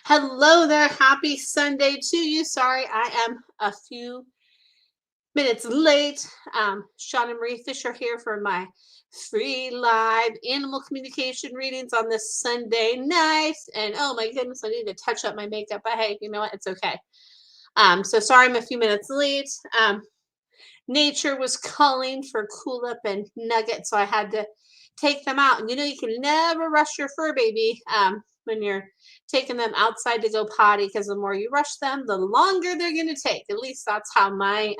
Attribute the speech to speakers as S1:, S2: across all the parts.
S1: Hello there. Happy Sunday to you. Sorry, I am a few minutes late. Sean and Marie Fisher here for my free live animal communication readings on this Sunday night. And oh my goodness, I need to touch up my makeup. But hey, you know what? It's okay. So sorry I'm a few minutes late. Nature was calling for Cool Up and Nugget, so I had to take them out. And you know, you can never rush your fur baby when you're taking them outside to go potty, because the more you rush them, the longer they're going to take. At least that's how my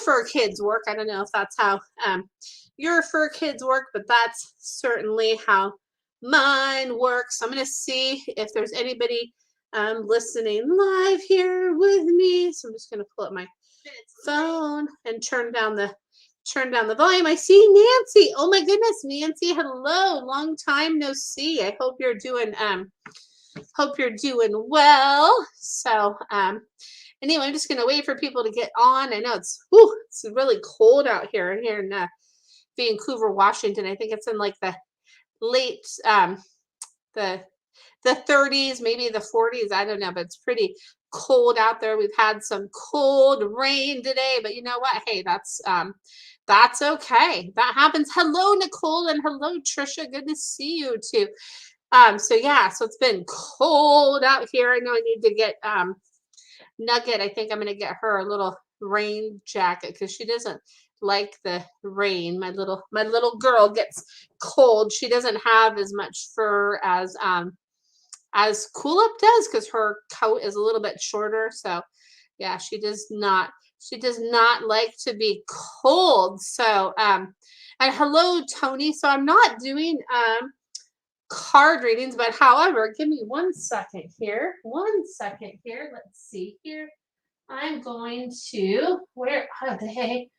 S1: fur kids work. I don't know if that's how your fur kids work, but that's certainly how mine works. I'm going to see if there's anybody listening live here with me. So I'm just going to pull up my phone and turn down the volume. I see Nancy. Oh my goodness, Nancy. Hello. Long time no see. I hope you're doing well. So anyway, I'm just gonna wait for people to get on. I know it's really cold out here in Vancouver, Washington. I think it's in like the late the the 30s, maybe the 40s. I don't know, but it's pretty cold out there. We've had some cold rain today, but you know what? Hey, that's okay. That happens. Hello, Nicole, and hello, Trisha. Good to see you too. So yeah, so it's been cold out here. I know I need to get Nugget. I think I'm gonna get her a little rain jacket because she doesn't like the rain. My little girl gets cold. She doesn't have as much fur as Cool Up does because her coat is a little bit shorter. So yeah, she does not like to be cold. So and hello, Tony. So I'm not doing card readings, but however, give me 1 second here. 1 second here. Let's see here. I'm going to where okay.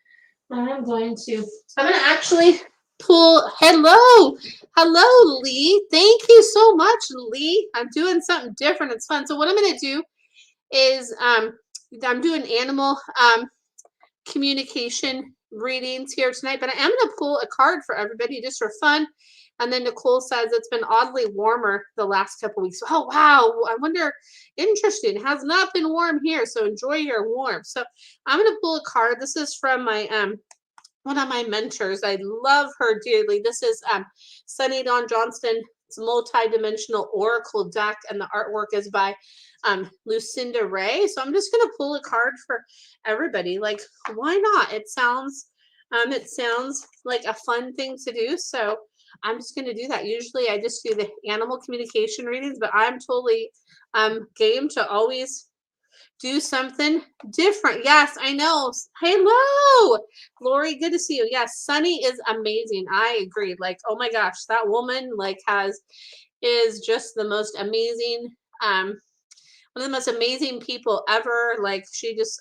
S1: I'm going to actually pull. Hello, Lee. Thank you so much, Lee. I'm doing something different. It's fun. So what I'm going to do is I'm doing animal communication readings here tonight, but I am going to pull a card for everybody just for fun. And then Nicole says it's been oddly warmer the last couple weeks. Oh wow! I wonder. Interesting. It has not been warm here, so enjoy your warmth. So I'm going to pull a card. This is from my one of my mentors. I love her dearly. This is Sunny Dawn Johnston. It's a multi-dimensional oracle deck, and the artwork is by Lucinda Ray. So I'm just gonna pull a card for everybody. Like, why not? It sounds like a fun thing to do. So I'm just gonna do that. Usually I just do the animal communication readings, but I'm totally game to always do something different. Yes, I know. Hello, Lori. Good to see you. Yes, Sunny is amazing. I agree. Like, oh my gosh, that woman is just the most amazing. One of the most amazing people ever. Like, she just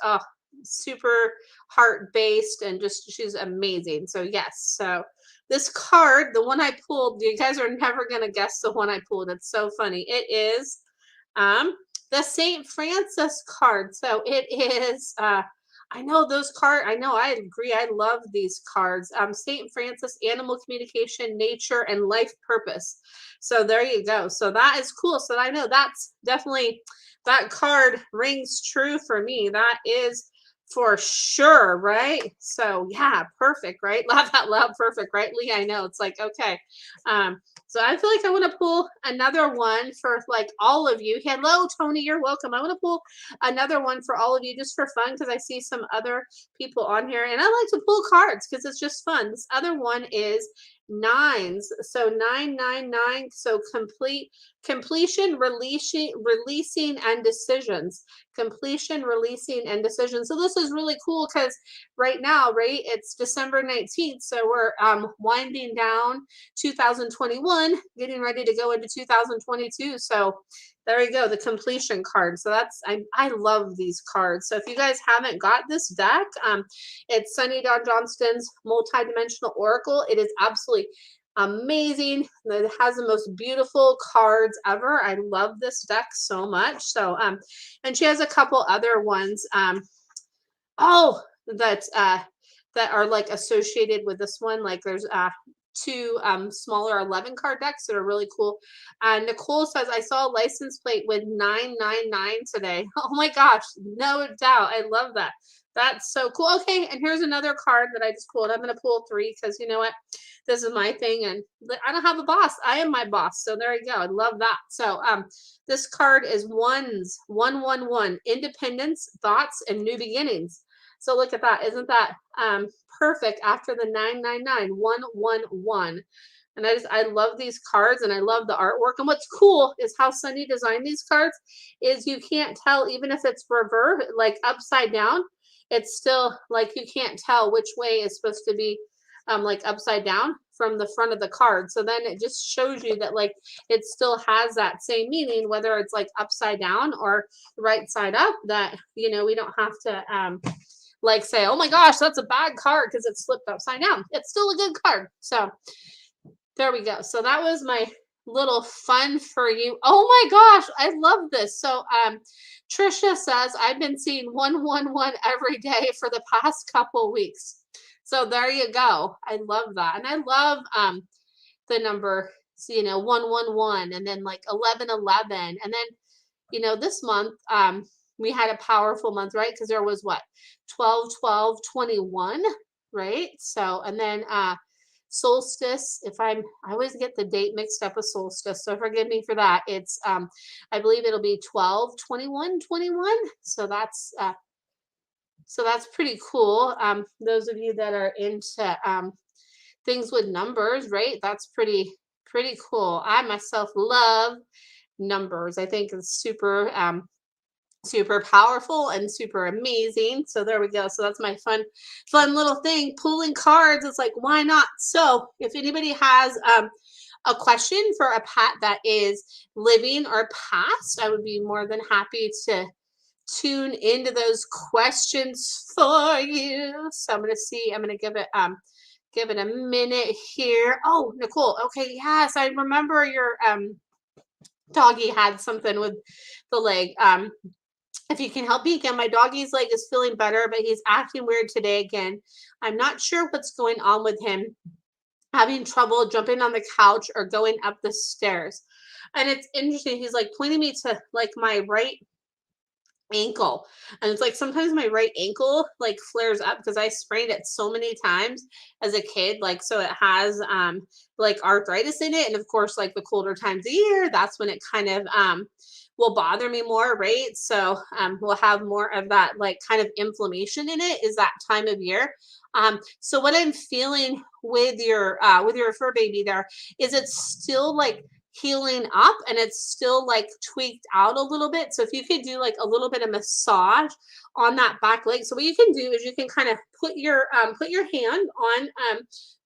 S1: super heart based and just she's amazing. So yes. So this card, the one I pulled, you guys are never gonna guess the one I pulled. It's so funny. It is the St. Francis card. So it is I know those cards. I know. I agree. I love these cards. St. Francis, animal communication, nature, and life purpose. So there you go. So that is cool. So I know that's definitely that card rings true for me. That is for sure, right? So yeah, perfect, right? Laugh out loud, perfect, right, Lee? I know. It's like okay. So I feel like I want to pull another one for like all of you. Hello, Tony. You're welcome. I want to pull another one for all of you just for fun because I see some other people on here, and I like to pull cards because it's just fun. This other one is nines, so 999. So completion, releasing, and decisions. Completion, releasing, and decisions. So this is really cool because right now, right, it's December 19th, so we're winding down 2021, getting ready to go into 2022. So there you go, the completion card. So I love these cards. So if you guys haven't got this deck, it's Sunny Dawn Johnston's multi-dimensional oracle. It is absolutely amazing. It has the most beautiful cards ever. I love this deck so much. So and she has a couple other ones oh that that are like associated with this one. Like there's two smaller 11 card decks that are really cool. And Nicole says, I saw a license plate with 999 today. Oh my gosh, no doubt. I love that. That's so cool. Okay, and here's another card that I just pulled. I'm going to pull three because you know what? This is my thing, and I don't have a boss. I am my boss. So there you go. I love that. So this card is ones, 111, independence, thoughts, and new beginnings. So look at that. Isn't that perfect after the 999, 111? And I love these cards and I love the artwork. And what's cool is how Sunny designed these cards is you can't tell, even if it's reverse, like upside down, it's still like you can't tell which way is supposed to be like upside down from the front of the card. So then it just shows you that like it still has that same meaning, whether it's like upside down or right side up, that, you know, we don't have to like say, oh my gosh, that's a bad card because it's flipped upside down. It's still a good card. So there we go. So that was my little fun for you. Oh my gosh, I love this. So Trisha says, I've been seeing 111 every day for the past couple weeks. So there you go. I love that. And I love the number, you know, 111 and then like 1111. And then, you know, this month we had a powerful month, right? Because there was what? 12, 12, 21, right? So, and then solstice, I always get the date mixed up with solstice, so forgive me for that. It's I believe it'll be 12, 21, 21. So that's pretty cool. Those of you that are into things with numbers, right? That's pretty cool. I myself love numbers. I think it's super super powerful and super amazing. So there we go. So that's my fun little thing. Pulling cards. It's like, why not? So if anybody has a question for a pet that is living or past, I would be more than happy to tune into those questions for you. So I'm gonna give it a minute here. Oh, Nicole. Okay, yes, I remember your doggy had something with the leg. If you can help me again, my doggy's leg is feeling better, but he's acting weird today again. I'm not sure what's going on with him, having trouble jumping on the couch or going up the stairs. And it's interesting. He's like pointing me to like my right ankle, and it's like sometimes my right ankle like flares up because I sprained it so many times as a kid, like so it has like arthritis in it, and of course like the colder times of year, that's when it kind of will bother me more, right? So we'll have more of that like kind of inflammation in it is that time of year. So what I'm feeling with your fur baby there is it's still like healing up and it's still like tweaked out a little bit. So if you could do like a little bit of massage on that back leg. So what you can do is you can kind of put your hand on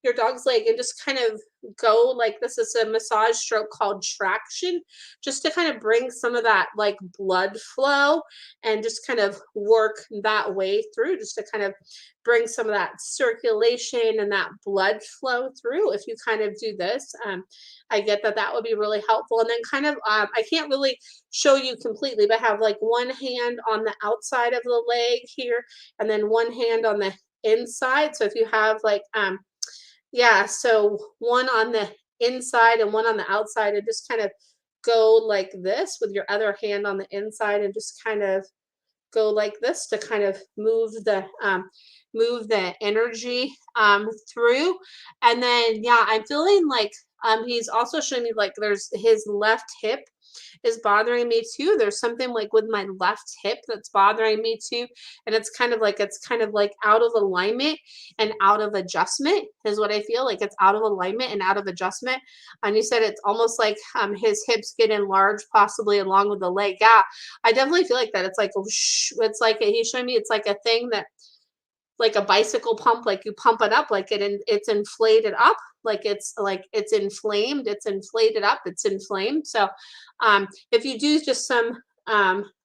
S1: your dog's leg and just kind of go like this. Is a massage stroke called traction, just to kind of bring some of that like blood flow and just kind of work that way through, just to kind of bring some of that circulation and that blood flow through. If you kind of do this, I get that would be really helpful. And then kind of I can't really show you completely, but have like one hand on the outside of the leg here and then one hand on the inside. So if you have like yeah, so one on the inside and one on the outside, and just kind of go like this with your other hand on the inside and just kind of go like this to kind of move the energy through. And then yeah, I'm feeling like he's also showing me like there's his left hip is bothering me too. There's something like with my left hip that's bothering me too. And it's kind of like out of alignment and out of adjustment is what I feel like. It's out of alignment and out of adjustment. And you said it's almost like his hips get enlarged possibly along with the leg. Yeah, I definitely feel like that. It's like it's like he's showing me it's like a thing that like a bicycle pump, like you pump it up, like it's inflated up, like it's inflamed, it's inflated up, it's inflamed. So if you do just some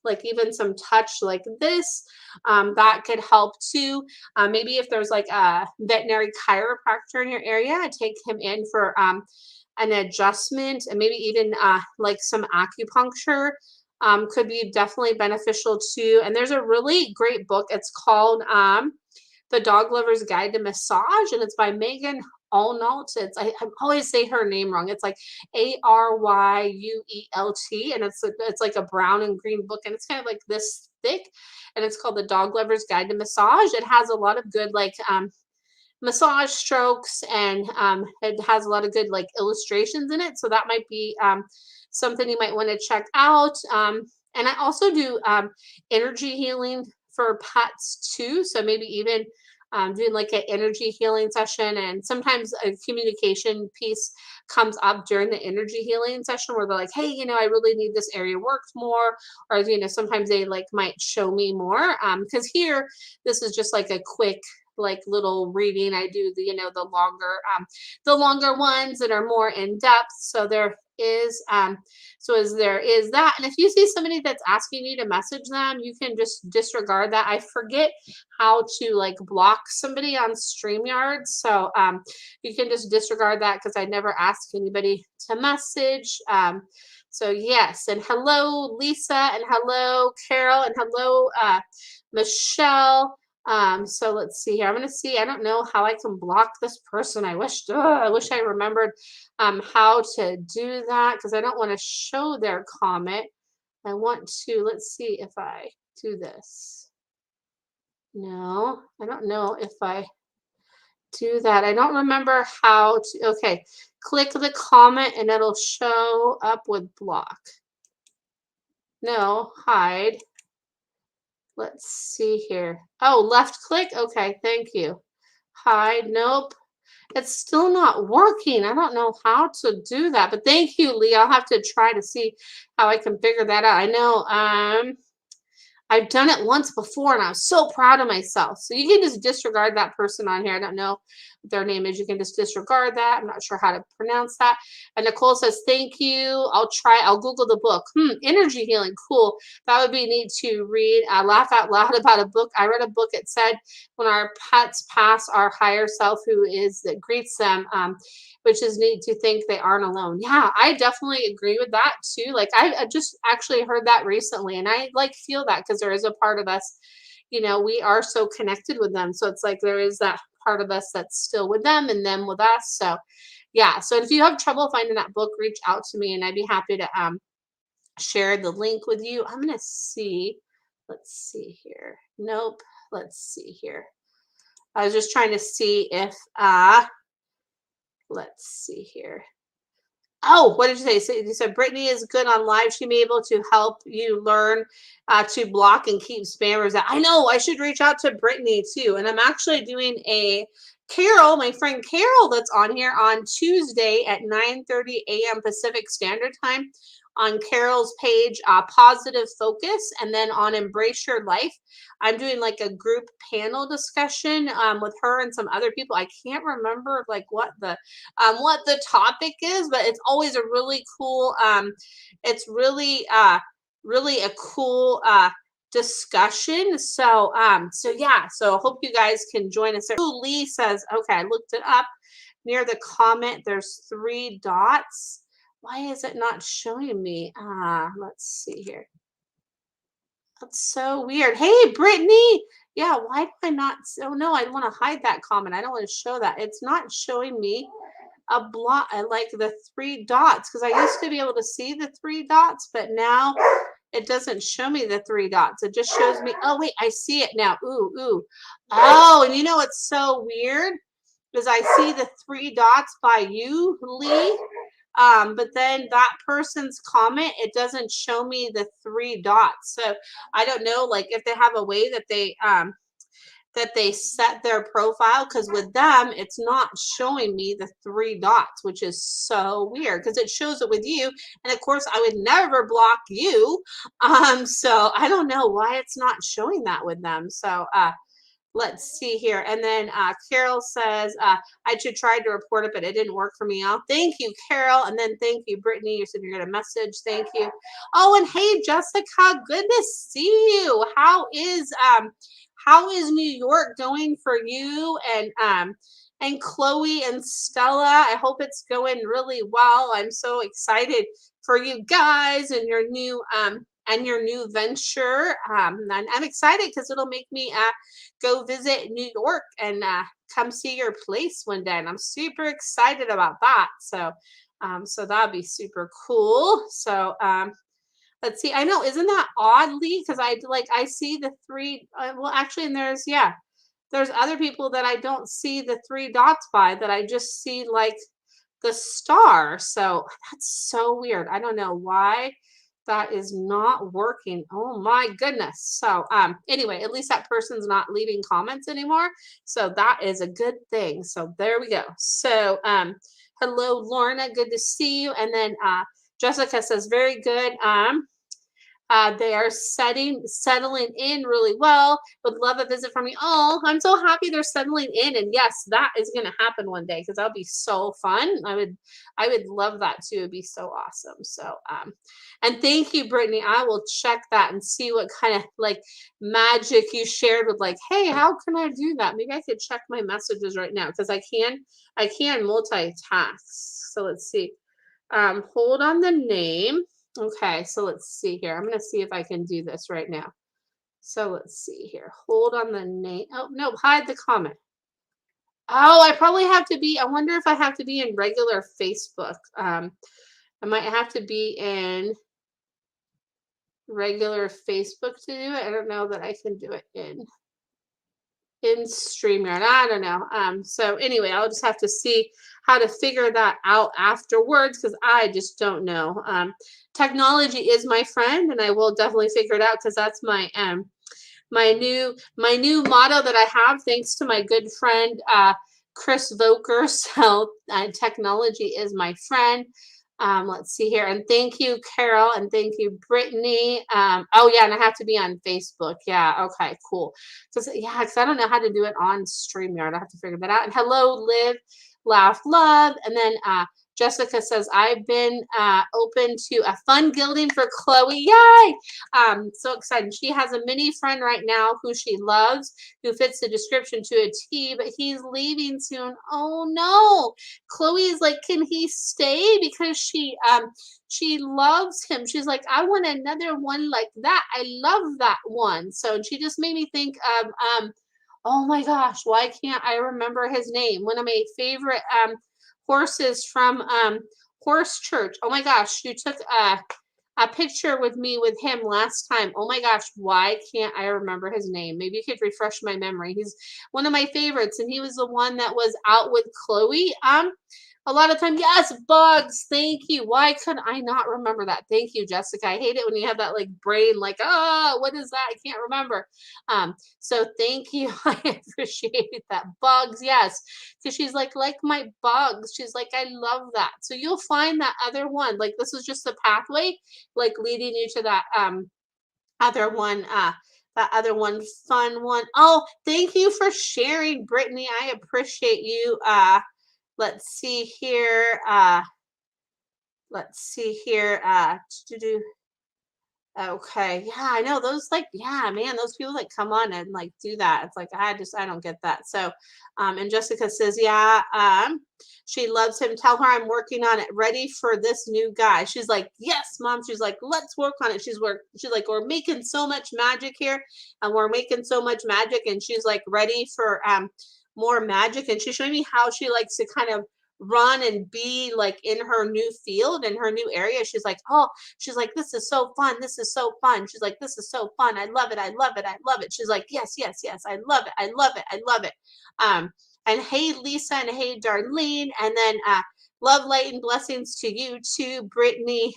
S1: like even some touch like this, that could help too. Maybe if there's like a veterinary chiropractor in your area, take him in for an adjustment, and maybe even like some acupuncture could be definitely beneficial too. And there's a really great book. It's called The Dog Lover's Guide to Massage, and it's by Megan Arnault. I always say her name wrong. It's like Aryuelt, and it's like a brown and green book, and it's kind of like this thick, and it's called The Dog Lover's Guide to Massage. It has a lot of good like massage strokes, and it has a lot of good like illustrations in it. So that might be something you might want to check out. And I also do energy healing for pets too. So maybe even doing like an energy healing session, and sometimes a communication piece comes up during the energy healing session where they're like, hey, I really need this area worked more, or sometimes they like might show me more, because here this is just like a quick like little reading. I do the longer ones that are more in depth. So there is there is that. And if you see somebody that's asking you to message them, you can just disregard that. I forget how to like block somebody on StreamYard. So you can just disregard that because I never ask anybody to message. So yes, and hello Lisa, and hello Carol, and hello Michelle. So let's see here. I'm gonna see. I don't know how I can block this person. I wish I remembered how to do that, because I don't want to show their comment. I want to, let's see if I do this. No, I don't know if I do that. I don't remember how to. Okay, click the comment and it'll show up with block. No, hide. Let's see here. Oh, left click. Okay, thank you. Hide. Nope. It's still not working. I don't know how to do that, but thank you, Lee. I'll have to try to see how I can figure that out. I know I've done it once before and I was so proud of myself. So you can just disregard that person on here. I don't know what their name is. You can just disregard that. I'm not sure how to pronounce that. And Nicole says, thank you. I'll Google the book. Energy healing. Cool. That would be neat to read. I laugh out loud about a book. I read a book. It said when our pets pass, our higher self that greets them, which is neat to think they aren't alone. Yeah, I definitely agree with that too. Like I just actually heard that recently, and I like feel that because there is a part of us, we are so connected with them. So it's like there is that part of us that's still with them and them with us. So yeah. So if you have trouble finding that book, reach out to me and I'd be happy to share the link with you. I'm gonna see. Let's see here. Nope. Let's see here. I was just trying to see if let's see here. Oh, what did you say? So you said Brittany is good on live. She may be able to help you learn to block and keep spammers out. I know I should reach out to Brittany too. And I'm actually doing a Carol, my friend Carol, that's on here on Tuesday at 9:30 a.m. Pacific Standard Time on Carol's page, Positive Focus, and then on Embrace Your Life. I'm doing like a group panel discussion with her and some other people. I can't remember like what the topic is, but it's always a really cool. It's really really a cool discussion. So yeah. So hope you guys can join us there. Ooh, Lee says, okay, I looked it up. Near the comment, there's 3 dots. Why is it not showing me? Let's see here. That's so weird. Hey, Brittany. Yeah, why do I not? Oh, no, I want to hide that comment. I don't want to show that. It's not showing me a block. I like the 3 dots because I used to be able to see the 3 dots, but now it doesn't show me the 3 dots. It just shows me. Oh, wait, I see it now. Ooh. Oh, and you know what's so weird? Because I see the 3 dots by you, Lee. But then that person's comment, it doesn't show me the 3 dots. So I don't know, like if they have a way that they set their profile, because with them it's not showing me the 3 dots, which is so weird because it shows it with you, and of course I would never block you. So I don't know why it's not showing that with them. So let's see here. And then Carol says, I should try to report it, but it didn't work for me. Oh, thank you, Carol. And then thank you, Brittany. You said you're going to message. Thank you. Oh, and hey, Jessica, good to see you. How is New York going for you? And Chloe and Stella, I hope it's going really well. I'm so excited for you guys and your new venture. And I'm excited because it'll make me go visit New York and come see your place one day. And I'm super excited about that. So so that'll be super cool. So let's see. I know, isn't that oddly? Because I see the three. Well, actually, and there's other people that I don't see the three dots by, that I just see like the star. So that's so weird. I don't know why that is not working. Oh my goodness. So anyway, at least that person's not leaving comments anymore. So that is a good thing. So there we go. So hello Lorna, good to see you. And then Jessica says very good. They are settling in really well. Would love a visit from you. Oh, I'm so happy they're settling in. And yes, that is going to happen one day because that'll be so fun. I would love that too. It'd be so awesome. So, and thank you, Brittany. I will check that and see what kind of like magic you shared with like, hey, how can I do that? Maybe I could check my messages right now because I can multitask. So let's see. Hold on the name. Okay, so let's see here. I'm going to see if I can do this right now. So let's see here. Hold on the name. Oh, no, hide the comment. Oh, I probably have to be, I wonder if I have to be in regular Facebook. I might have to be in regular Facebook to do it. I don't know that I can do it in StreamYard. I don't know. So anyway, I'll just have to see how to figure that out afterwards because I just don't know. Technology is my friend, and I will definitely figure it out because that's my my new motto that I have, thanks to my good friend Chris Voker. So technology is my friend. Let's see here. And thank you, Carol. And thank you, Brittany. Oh, yeah. And I have to be on Facebook. Yeah. Okay, cool. Because I don't know how to do it on StreamYard. I have to figure that out. And hello, Live, Laugh, Love. And then Jessica says, I've been open to a fun gilding for Chloe. Yay! So excited. She has a mini friend right now who she loves, who fits the description to a T, but he's leaving soon. Oh no. Chloe is like, can he stay? Because she loves him. She's like, I want another one like that. I love that one. So she just made me think of oh my gosh, why can't I remember his name? One of my favorite horses from Horse Church. Oh my gosh, you took a picture with me with him last time. Oh my gosh, why can't I remember his name? Maybe you could refresh my memory. He's one of my favorites, and he was the one that was out with Chloe. A lot of time, yes, Bugs. Thank you. Why could I not remember that? Thank you, Jessica. I hate it when you have that like brain, like, what is that? I can't remember. So thank you. I appreciate that. Bugs, yes. Because she's like my Bugs. She's like, I love that. So you'll find that other one. Like this is just a pathway, like leading you to that other one, fun one. Oh, thank you for sharing, Brittany. I appreciate you. Let's see here. Okay. Yeah, I know those like, yeah, man, those people that come on and like do that. It's like, I don't get that. So, and Jessica says, yeah, she loves him. Tell her I'm working on it. Ready for this new guy. She's like, yes, mom. She's like, let's work on it. She's like, we're making so much magic here and we're making so much magic. And she's like, ready for, more magic. And she's showing me how she likes to kind of run and be like in her new field, in her new area. She's like, this is so fun. This is so fun. She's like, this is so fun. I love it. I love it. I love it. She's like, yes, yes, yes. I love it. I love it. I love it. And hey, Lisa, and hey, Darlene. And then love, light, and blessings to you too, Brittany.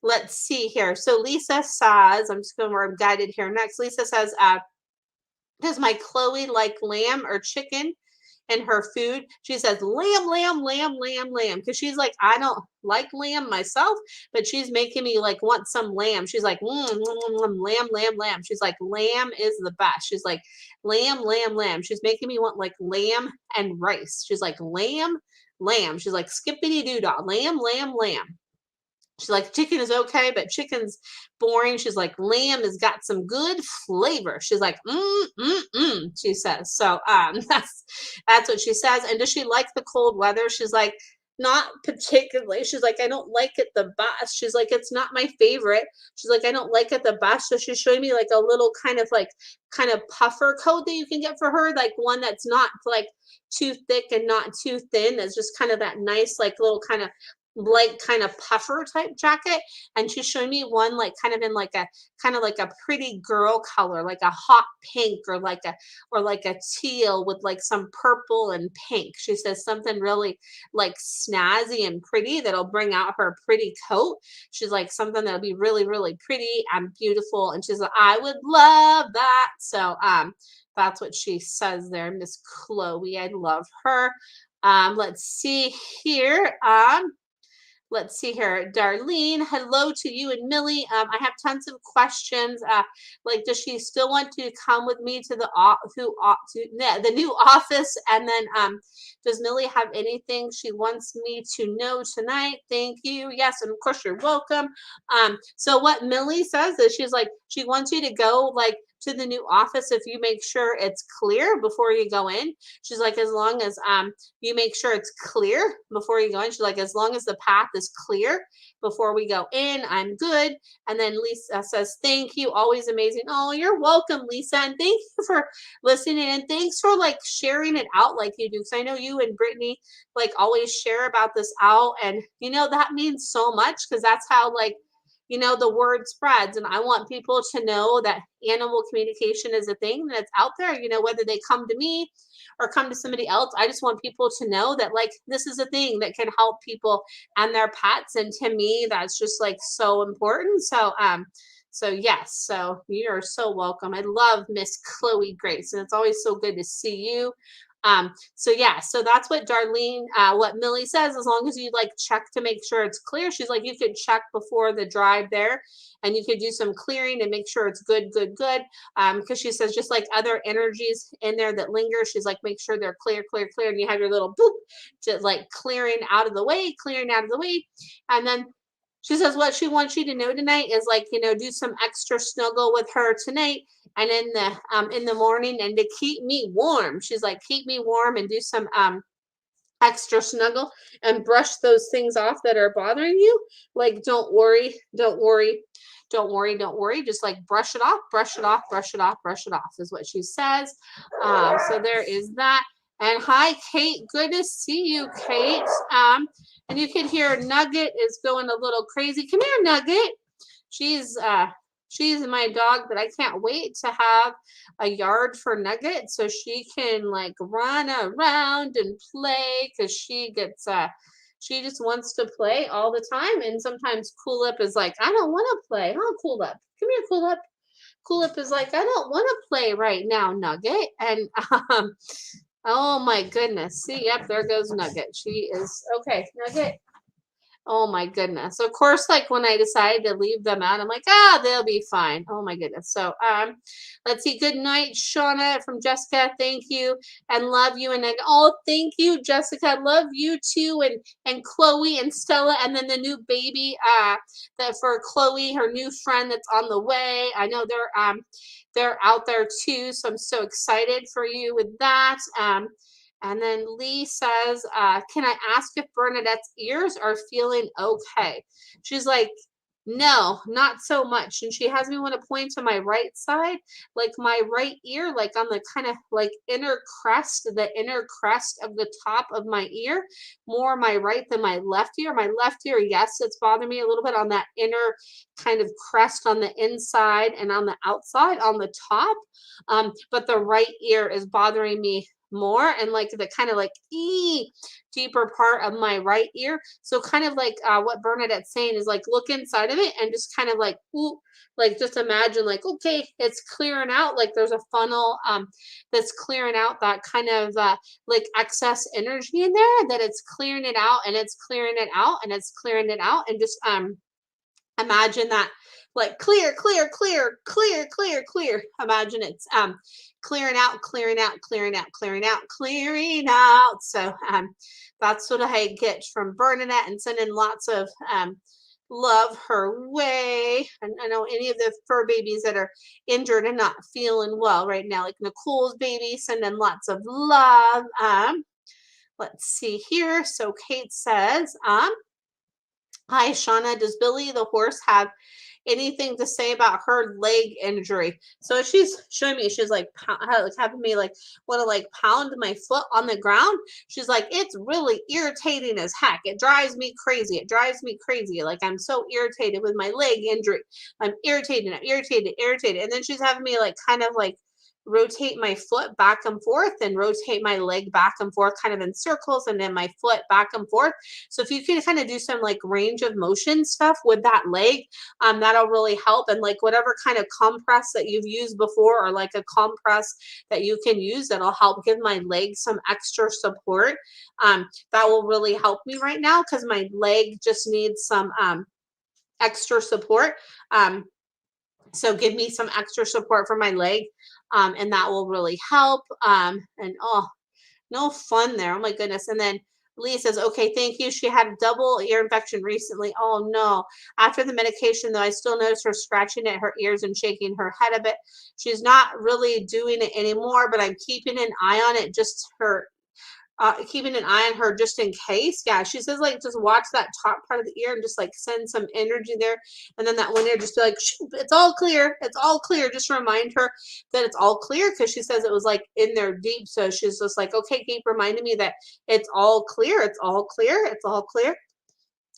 S1: Let's see here. So Lisa says, I'm just going where I'm guided here next. Lisa says, does my Chloe like lamb or chicken in her food? She says lamb, lamb, lamb, lamb, lamb. Because she's like, I don't like lamb myself, but she's making me like want some lamb. She's like, lamb, lamb, lamb. She's like, lamb is the best. She's like, lamb, lamb, lamb. She's making me want like lamb and rice. She's like, lamb, lamb. She's like, skippity doo dah, lamb, lamb, lamb. She's like, chicken is okay, but chicken's boring. She's like, lamb has got some good flavor. She's like, she says. So that's what she says. And does she like the cold weather? She's like, not particularly. She's like, I don't like it the best. She's like, it's not my favorite. She's like, I don't like it the best. So she's showing me like a little kind of puffer coat that you can get for her, like one that's not like too thick and not too thin. That's just kind of that nice, like little kind of puffer type jacket. And she's showing me one like kind of in like a kind of like a pretty girl color, like a hot pink or like a teal with like some purple and pink. She says something really like snazzy and pretty that'll bring out her pretty coat. She's like something that'll be really, really pretty and beautiful. And she's like, I would love that. So that's what she says there, Miss Chloe. I love her. Let's see here. Let's see here, Darlene. Hello to you and Millie. I have tons of questions. Like, does she still want to come with me to the new office? And then, does Millie have anything she wants me to know tonight? Thank you. Yes, and of course you're welcome. So what Millie says is she's like she wants you to go like to the new office if you make sure it's clear before you go in. She's like, as long as you make sure it's clear before you go in. She's like, as long as the path is clear before we go in, I'm good. And then Lisa says, thank you. Always amazing. Oh, you're welcome, Lisa. And thank you for listening. And thanks for like sharing it out like you do. Because I know you and Brittany like always share about this out. And that means so much because that's how like the word spreads. And I want people to know that animal communication is a thing that's out there, whether they come to me or come to somebody else. I just want people to know that like this is a thing that can help people and their pets. And to me, that's just like so important. So yes, so you're so welcome. I love Miss Chloe Grace, and it's always so good to see you. So yeah, so that's what Darlene, what Millie says, as long as you like check to make sure it's clear. She's like, you could check before the drive there and you could do some clearing and make sure it's good, good, good. Because she says just like other energies in there that linger, she's like, make sure they're clear, clear, clear. And you have your little boop, just like clearing out of the way, clearing out of the way. And then she says what she wants you to know tonight is like, do some extra snuggle with her tonight and in the morning and to keep me warm. She's like, keep me warm and do some extra snuggle and brush those things off that are bothering you. Like, don't worry, don't worry, don't worry, don't worry. Just like brush it off, brush it off, brush it off, brush it off is what she says. So there is that. And hi, Kate. Good to see you, Kate. And you can hear Nugget is going a little crazy. Come here, Nugget. She's my dog, but I can't wait to have a yard for Nugget so she can like run around and play because she just wants to play all the time. And sometimes Cool Up is like, I don't want to play. Oh, Cool Up. Come here, Cool Up. Cool Up is like, I don't want to play right now, Nugget. And oh my goodness. See, yep, there goes Nugget. She is okay, Nugget. Oh my goodness. Of course, like when I decided to leave them out, I'm like, they'll be fine. Oh my goodness. So let's see. Good night, Shauna from Jessica. Thank you and love you. And then thank you, Jessica. Love you too. And Chloe and Stella. And then the new baby that for Chloe, her new friend that's on the way. I know they're out there too. So I'm so excited for you with that. And then Lee says, can I ask if Bernadette's ears are feeling okay? She's like, no, not so much. And she has me want to point to my right side, like my right ear, like on the kind of like the inner crest of the top of my ear, more my right than my left ear. My left ear, yes, it's bothering me a little bit on that inner kind of crest on the inside and on the outside on the top. But the right ear is bothering me more and like the kind of like deeper part of my right ear. So kind of like what Bernadette's saying is like look inside of it and just kind of like like just imagine like okay, it's clearing out, like there's a funnel that's clearing out that kind of like excess energy in there, that it's clearing it out and it's clearing it out and it's clearing it out. And just imagine that like clear, clear, clear, clear, clear, clear. Imagine it's clearing out, clearing out, clearing out, clearing out, clearing out. So that's what I get from Bernadette, and sending lots of love her way. And I know any of the fur babies that are injured and not feeling well right now, like Nicole's baby, sending lots of love. let's see here. So Kate says, hi, Shauna. Does Billy the horse have anything to say about her leg injury? So she's showing me, she's like, having me like want to like pound my foot on the ground. She's like, it's really irritating as heck. It drives me crazy. It drives me crazy. Like I'm so irritated with my leg injury. I'm irritated. I'm irritated, irritated. And then she's having me like kind of like rotate my foot back and forth and rotate my leg back and forth kind of in circles, and then my foot back and forth. So if you can kind of do some like range of motion stuff with that leg, that'll really help. And like whatever kind of compress that you've used before, or like a compress that you can use that'll help give my leg some extra support, that will really help me right now because my leg just needs some extra support. So give me some extra support for my leg, and that will really help. And oh, no fun there. Oh my goodness. And then Lee says, okay, thank you. She had a double ear infection recently. Oh no. After the medication, though, I still notice her scratching at her ears and shaking her head a bit. She's not really doing it anymore, but I'm keeping an eye on it, just her keeping an eye on her just in case. Yeah, she says like just watch that top part of the ear and just like send some energy there, and then that one ear just be like, it's all clear, it's all clear. Just remind her that it's all clear, because she says it was like in there deep. So she's just like, okay, keep reminding me that it's all clear, it's all clear, it's all clear,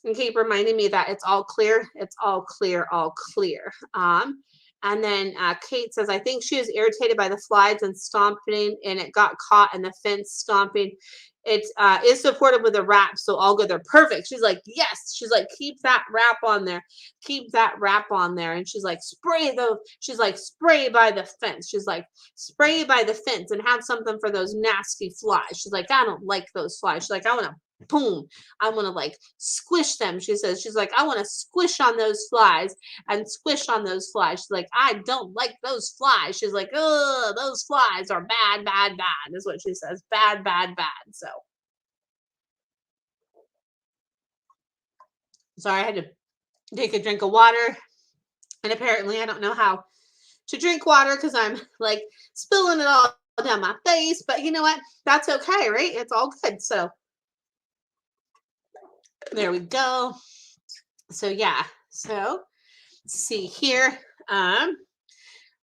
S1: and keep reminding me that it's all clear, it's all clear, all clear. And then Kate says, I think she was irritated by the flies and stomping, and it got caught in the fence stomping. It is supported with a wrap, so all good. They're perfect. She's like, yes. She's like, keep that wrap on there. Keep that wrap on there. And she's like, she's like, spray by the fence. She's like, spray by the fence and have something for those nasty flies. She's like, I don't like those flies. She's like, I want to boom. I want to like squish them. She says, she's like, I want to squish on those flies and squish on those flies. She's like, I don't like those flies. She's like, oh, those flies are bad, bad, bad, is what she says. Bad, bad, bad. So sorry, I had to take a drink of water. And apparently I don't know how to drink water because I'm like spilling it all down my face. But you know what? That's okay, right? It's all good. So there we go. So yeah. So let's see here.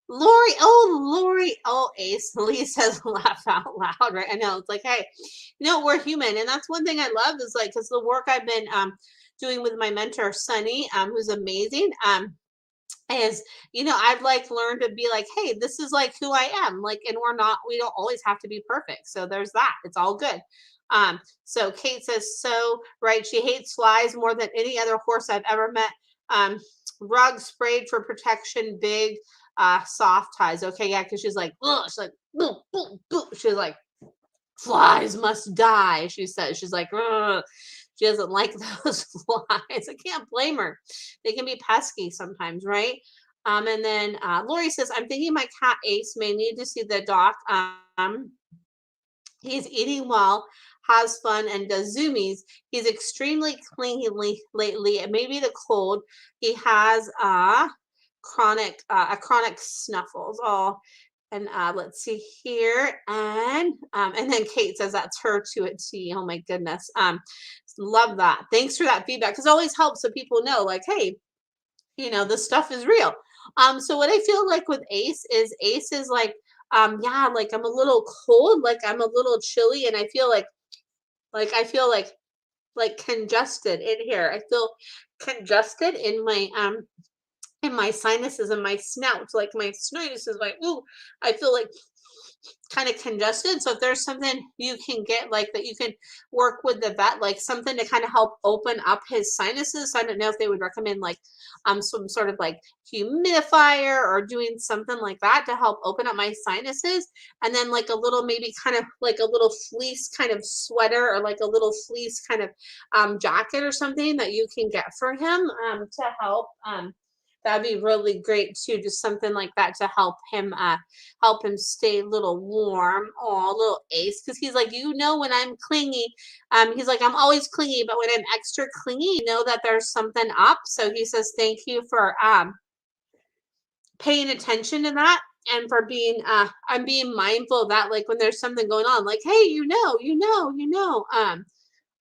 S1: Lori, oh, Ace, Lee says laugh out loud, right? I know, it's like, hey, we're human. And that's one thing I love is like, because the work I've been doing with my mentor, Sunny, who's amazing, is, I've like learned to be like, hey, this is like who I am. Like, and we don't always have to be perfect. So there's that. It's all good. So Kate says, so right, she hates flies more than any other horse I've ever met. Rug sprayed for protection, big soft ties. Okay, yeah, because she's like, ugh, she's like, boom, boom, boom. She's like, flies must die. She says, she's like, ugh. She doesn't like those flies. I can't blame her. They can be pesky sometimes, right? And then Lori says, I'm thinking my cat Ace may need to see the doc. He's eating well, has fun, and does zoomies. He's extremely clingy lately. It may be the cold. He has chronic snuffles. Oh, and let's see here, and then Kate says that's her to a T. Oh my goodness. Love that. Thanks for that feedback, because it always helps so people know, like, hey, this stuff is real. So what I feel like with Ace is like, yeah, like I'm a little cold, like I'm a little chilly, and I feel like congested in here. I feel congested in my sinuses and my snout. Like my sinus is like, ooh, I feel like kind of congested. So if there's something you can get like that, you can work with the vet, like something to kind of help open up his sinuses. So I don't know if they would recommend like some sort of like humidifier or doing something like that to help open up my sinuses. And then like a little, maybe kind of like a little fleece kind of sweater, or like a little fleece kind of jacket or something that you can get for him to help. That'd be really great too, just something like that to help him stay a little warm. Oh, little Ace, because he's like, when I'm clingy, he's like, I'm always clingy, but when I'm extra clingy, that there's something up. So he says, thank you for paying attention to that. and for being I'm being mindful of that, like when there's something going on, like, hey,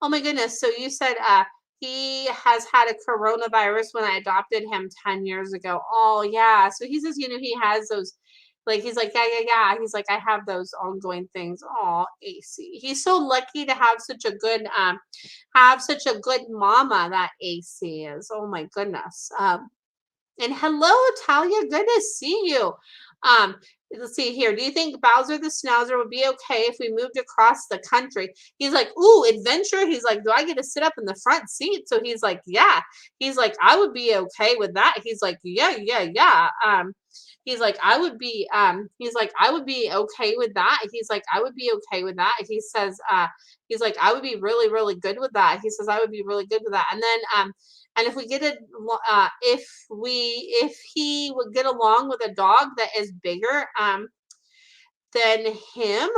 S1: oh my goodness. So you said he has had a coronavirus when I adopted him 10 years ago. Oh yeah. So he says, he has those, like, he's like, yeah. He's like, I have those ongoing things. Oh, AC. He's so lucky to have such a good mama, that AC is. Oh my goodness. And hello, Talia. Good to see you. Um, let's see here. Do you think Bowser the Schnauzer would be okay if we moved across the country? He's like, ooh, adventure. He's like, do I get to sit up in the front seat? So he's like, yeah. He's like, I would be okay with that. He's like, yeah. He's like, he's like, I would be okay with that. He's like, I would be okay with that. He says, he's like, I would be really, really good with that. He says, I would be really good with that. And then, and if we get it, if he would get along with a dog that is bigger, than him.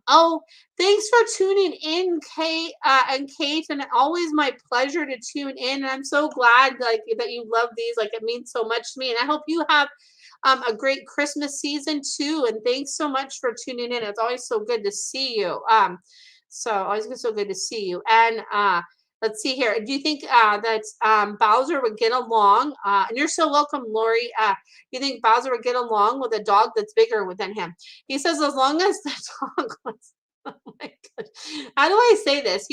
S1: Oh, thanks for tuning in, Kate, and Kate, and always my pleasure to tune in. And I'm so glad like that you love these. Like it means so much to me, and I hope you have a great Christmas season too. And thanks so much for tuning in. It's always so good to see you. So always so good to see you. And let's see here. Do you think that Bowser would get along? And you're so welcome, Lori. You think Bowser would get along with a dog that's bigger than him? He says, as long as the dog was. Oh my god. How do I say this?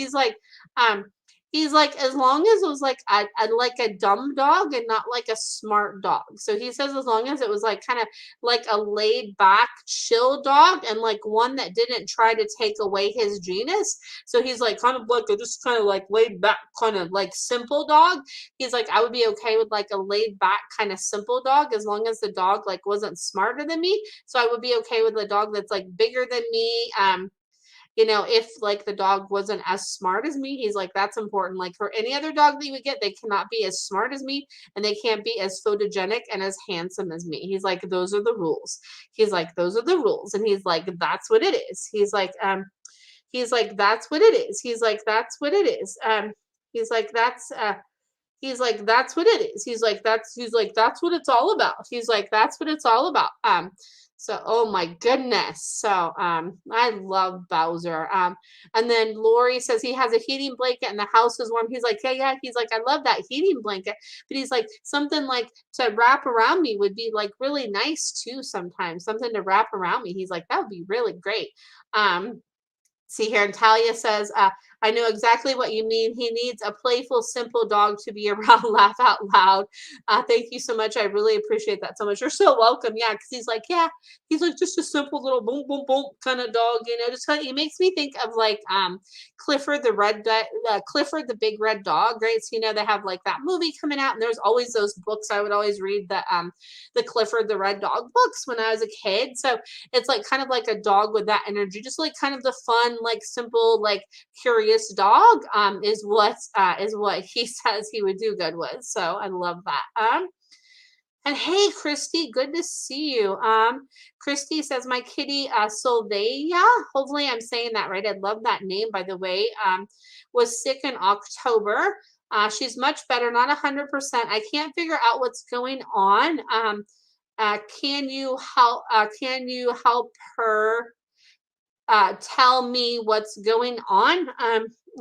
S1: Um, he's like, as long as it was like a dumb dog and not like a smart dog. So he says, as long as it was like kind of like a laid back, chill dog, and like one that didn't try to take away his genus. So he's like kind of like a just kind of like laid back, kind of like simple dog. He's like, I would be okay with like a laid back kind of simple dog as long as the dog like wasn't smarter than me. So I would be okay with a dog that's like bigger than me. If like the dog wasn't as smart as me, he's like, that's important. Like for any other dog that you would get, they cannot be as smart as me and they can't be as photogenic and as handsome as me. He's like, those are the rules. He's like, those are the rules. And he's like, that's what it is. He's like, that's what it is. He's like, that's what it is. He's like, that's what it is. That's what it's all about. He's like, that's what it's all about. So oh my goodness. So I love Bowser. And then Lori says he has a heating blanket and the house is warm. He's like, yeah. He's like, I love that heating blanket. But he's like, something like to wrap around me would be like really nice too sometimes. Something to wrap around me. He's like, that would be really great. See here, and Talia says, I know exactly what you mean. He needs a playful, simple dog to be around, laugh out loud. Thank you so much. I really appreciate that so much. You're so welcome. Yeah, because he's like, just a simple little boom, boom, boom kind of dog. Just kind of, he makes me think of like Clifford Clifford the Big Red Dog, right? So they have like that movie coming out, and there's always those books. I would always read the Clifford the Red Dog books when I was a kid. So it's like kind of like a dog with that energy, just like kind of the fun, like simple, like curious dog is what he says he would do good with. So I love that. And hey, Christy, good to see you. Christy says, my kitty, Solveia, hopefully I'm saying that right. I love that name, by the way, was sick in October. She's much better, not 100%. I can't figure out what's going on. Can you help her tell me what's going on?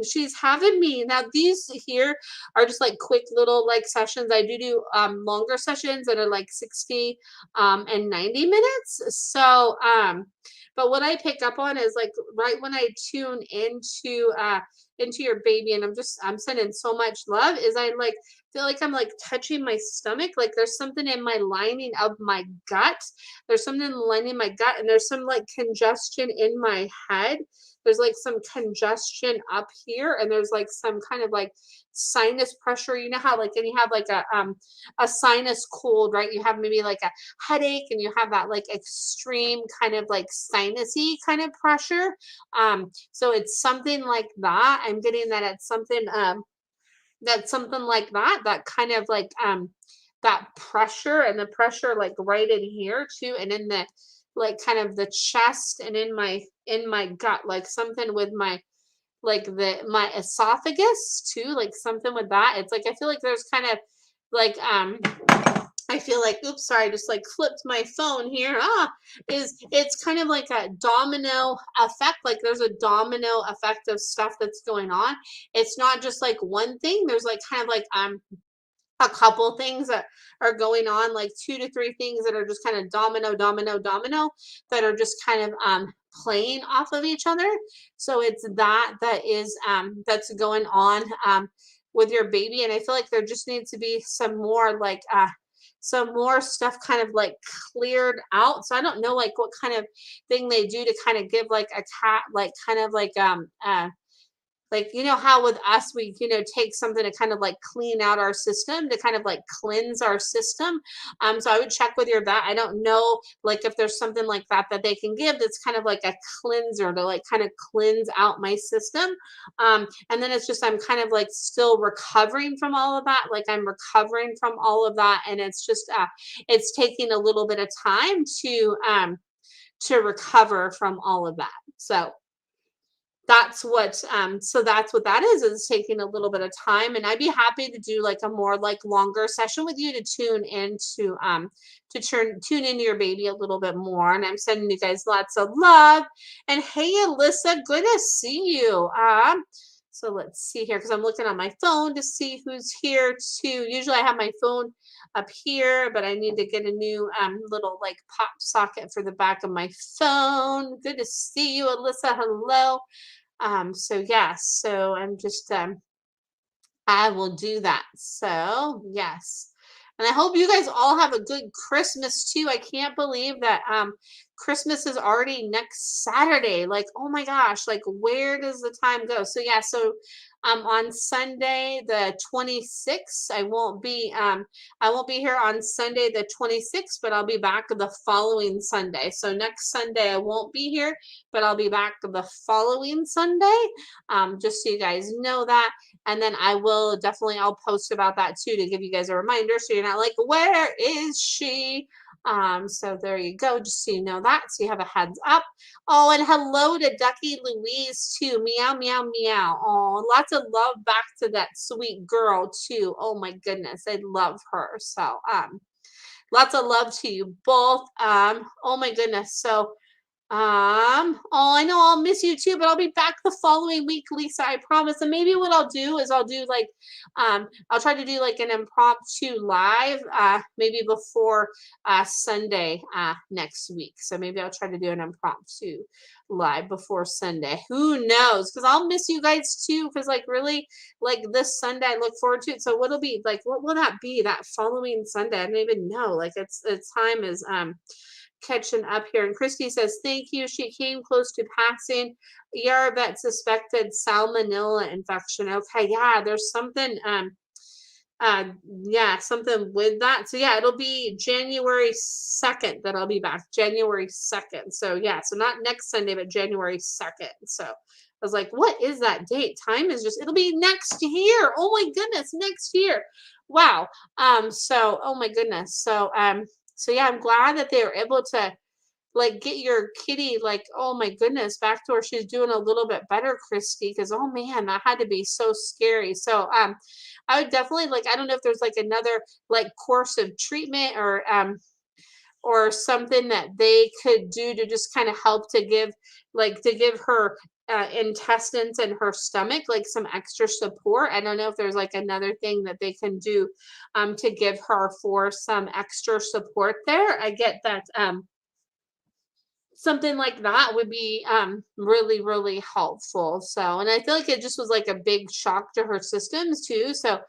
S1: She's having me now. These here are just like quick little like sessions. I do longer sessions that are like 60 and 90 minutes. So but what I pick up on is like right when I tune into your baby, and I'm sending so much love, is I like feel like I'm like touching my stomach, like there's something in my lining of my gut. There's something in the lining of my gut, and there's some like congestion in my head. There's like some congestion up here, and there's like some kind of like sinus pressure. You know how like, and you have like a sinus cold, right? You have maybe like a headache, and you have that like extreme kind of like sinusy kind of pressure. So it's something like that. I'm getting that it's something that's something like that kind of like that pressure, and the pressure like right in here too, and in the like kind of the chest and in my gut, like something with my like my esophagus too, like something with that. It's like I feel like there's kind of like I feel like, oops, sorry, I just like flipped my phone here. It's kind of like a domino effect. Like there's a domino effect of stuff that's going on. It's not just like one thing. There's like kind of like a couple things that are going on, like 2 to 3 things that are just kind of domino that are just kind of playing off of each other. So it's that is that's going on with your baby. And I feel like there just needs to be some more stuff kind of like cleared out. So I don't know like what kind of thing they do to kind of give like a cat like kind of like you know how with us we take something to kind of like clean out our system, to kind of like cleanse our system. So I would check with your vet. I don't know like if there's something like that that they can give that's kind of like a cleanser to like kind of cleanse out my system. And then it's just I'm kind of like still recovering from all of that. Like I'm recovering from all of that, and it's just it's taking a little bit of time to recover from all of that. So that's what that is. It's taking a little bit of time, and I'd be happy to do like a more like longer session with you to tune into your baby a little bit more. And I'm sending you guys lots of love. And hey, Alyssa, good to see you. So let's see here, because I'm looking on my phone to see who's here too. Usually I have my phone up here, but I need to get a new little like pop socket for the back of my phone. Good to see you, Alyssa. Hello. So yes, so I'm just I will do that. So yes. And I hope you guys all have a good Christmas too. I can't believe that Christmas is already next Saturday. Like, oh my gosh, like where does the time go? So yeah, so on Sunday the 26th, I won't be here on Sunday the 26th, but I'll be back the following Sunday. So next Sunday I won't be here, but I'll be back the following Sunday. Just so you guys know that. And then I'll post about that too to give you guys a reminder so you're not like, where is she? So there you go, just so you know that, so you have a heads up. Oh, and hello to Ducky Louise too. Meow, meow, meow. Oh, lots of love back to that sweet girl too. Oh my goodness, I love her. So lots of love to you both. Oh my goodness. So oh, I know I'll miss you too, but I'll be back the following week, Lisa, I promise. And maybe what I'll do is I'll try to do like an impromptu live, maybe before Sunday next week. So maybe I'll try to do an impromptu live before Sunday. Who knows? Because I'll miss you guys too. Because like really, like this Sunday, I look forward to it. So what'll be like? What will that be? That following Sunday? I don't even know. Like it's time is catching up here. And Christy says, thank you. She came close to passing. ER vet suspected salmonella infection. Okay, yeah, there's something yeah, something with that. So yeah, it'll be January 2nd that I'll be back. January 2nd. So yeah, so not next Sunday, but January 2nd. So I was like, what is that date? Time is just, it'll be next year. Oh my goodness, next year. Wow. So oh my goodness. So yeah, I'm glad that they were able to like get your kitty like, oh my goodness, back to where she's doing a little bit better, Christy, because oh man, that had to be so scary. So I would definitely like, I don't know if there's like another like course of treatment or something that they could do to just kind of help to give her intestines and her stomach like some extra support. I don't know if there's like another thing that they can do to give her for some extra support there. I get that something like that would be really really helpful. So, and I feel like it just was like a big shock to her systems too. So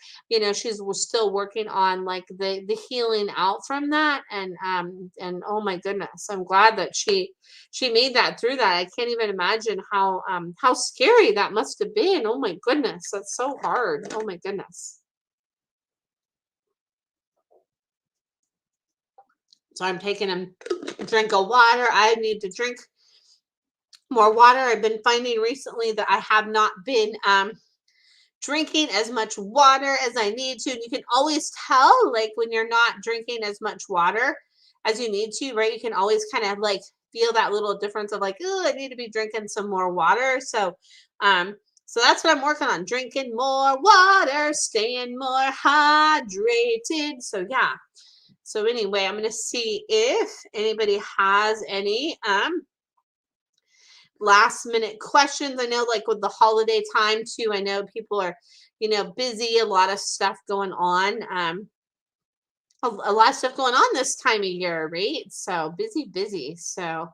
S1: was still working on like the healing out from that. And oh my goodness, I'm glad that she made that through that. I can't even imagine how scary that must have been. Oh my goodness, that's so hard. Oh my goodness. So I'm taking a drink of water. I need to drink more water. I've been finding recently that I have not been drinking as much water as I need to. And you can always tell like when you're not drinking as much water as you need to, right? You can always kind of like feel that little difference of like, oh, I need to be drinking some more water. So that's what I'm working on, drinking more water, staying more hydrated. So yeah. So anyway, I'm going to see if anybody has any last minute questions. I know like with the holiday time too, I know people are, busy, a lot of stuff going on. A lot of stuff going on this time of year, right? So busy. So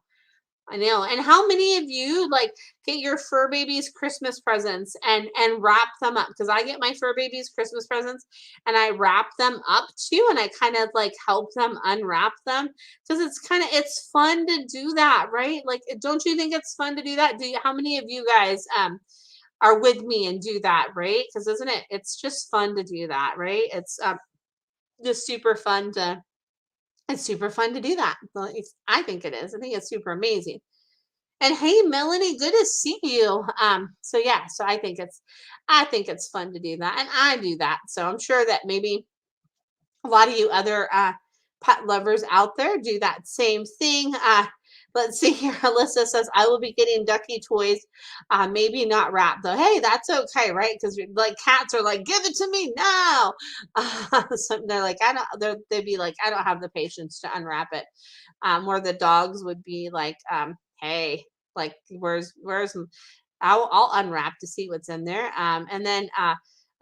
S1: I know. And how many of you like get your fur babies Christmas presents and wrap them up? Because I get my fur babies Christmas presents and I wrap them up too, and I kind of like help them unwrap them because it's fun to do that, right? Like, don't you think it's fun to do that? How many of you guys are with me and do that, right? Because isn't it? It's just fun to do that, right? It's just super fun to. It's super fun to do that. Well, I think it is. I think it's super amazing. And hey, Melanie, good to see you. So yeah, so I think it's fun to do that, and I do that. So I'm sure that maybe a lot of you other pet lovers out there do that same thing. Let's see here. Alyssa says, I will be getting Ducky toys, maybe not wrapped though. Hey, that's okay, right? Because like cats are like, give it to me now. So they're like, they'd be like, I don't have the patience to unwrap it. Where the dogs would be like, hey, like, where's I'll unwrap to see what's in there. And then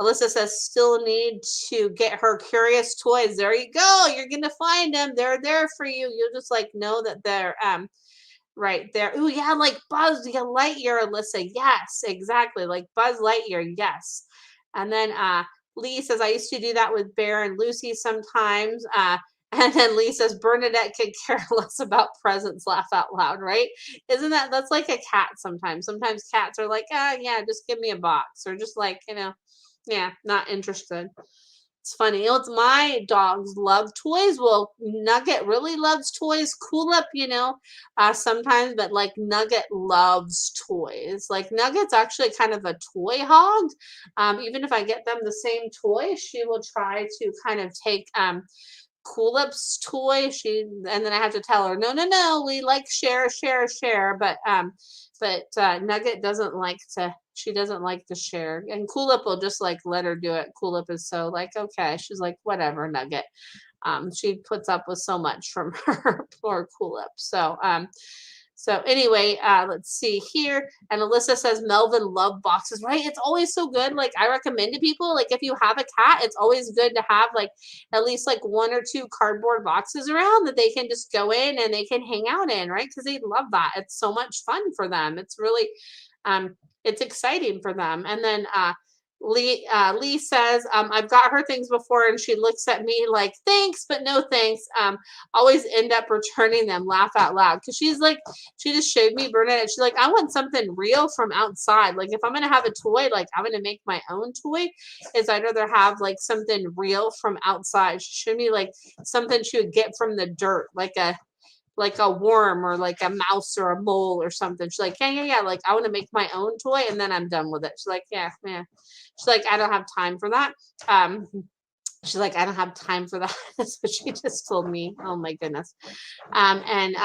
S1: Alyssa says, still need to get her curious toys. There you go. You're gonna find them. They're there for you. You'll just like know that they're right there. Oh yeah, like Buzz Lightyear, Alyssa. Yes, exactly. Like Buzz Lightyear. Yes. And then Lee says, I used to do that with Bear and Lucy sometimes. And then Lee says, Bernadette could care less about presents, laugh out loud, right? That's like a cat sometimes. Sometimes cats are like, yeah, just give me a box. Or just like, yeah, not interested. It's funny. It's my dogs love toys. Well, Nugget really loves toys. Cool Up, sometimes, but like Nugget loves toys. Like Nugget's actually kind of a toy hog. Even if I get them the same toy, she will try to kind of take Cool Up's toy. And then I have to tell her, no, we like share. But Nugget doesn't like to. She doesn't like to share, and Cool Up will just like let her do it. Cool Up is so like, okay. She's like, whatever, Nugget. She puts up with so much from her poor Cool Up. So anyway, let's see here. And Alyssa says Melvin love boxes, right? It's always so good. Like I recommend to people, like if you have a cat, it's always good to have like at least like 1 or 2 cardboard boxes around that they can just go in and they can hang out in, right? Because they love that. It's so much fun for them. It's really, it's exciting for them. And then Lee says, I've got her things before and she looks at me like, thanks, but no thanks. Always end up returning them, laugh out loud. Because she's like, she just showed me Bernadette. She's like, I want something real from outside. Like if I'm going to have a toy, like I'm going to make my own toy, is I'd rather have like something real from outside. She showed me like something she would get from the dirt, like a worm or like a mouse or a mole or something. She's like, yeah. Like, I want to make my own toy and then I'm done with it. She's like, yeah. She's like, I don't have time for that. She's like, I don't have time for that. That's what she just told me. Oh my goodness. And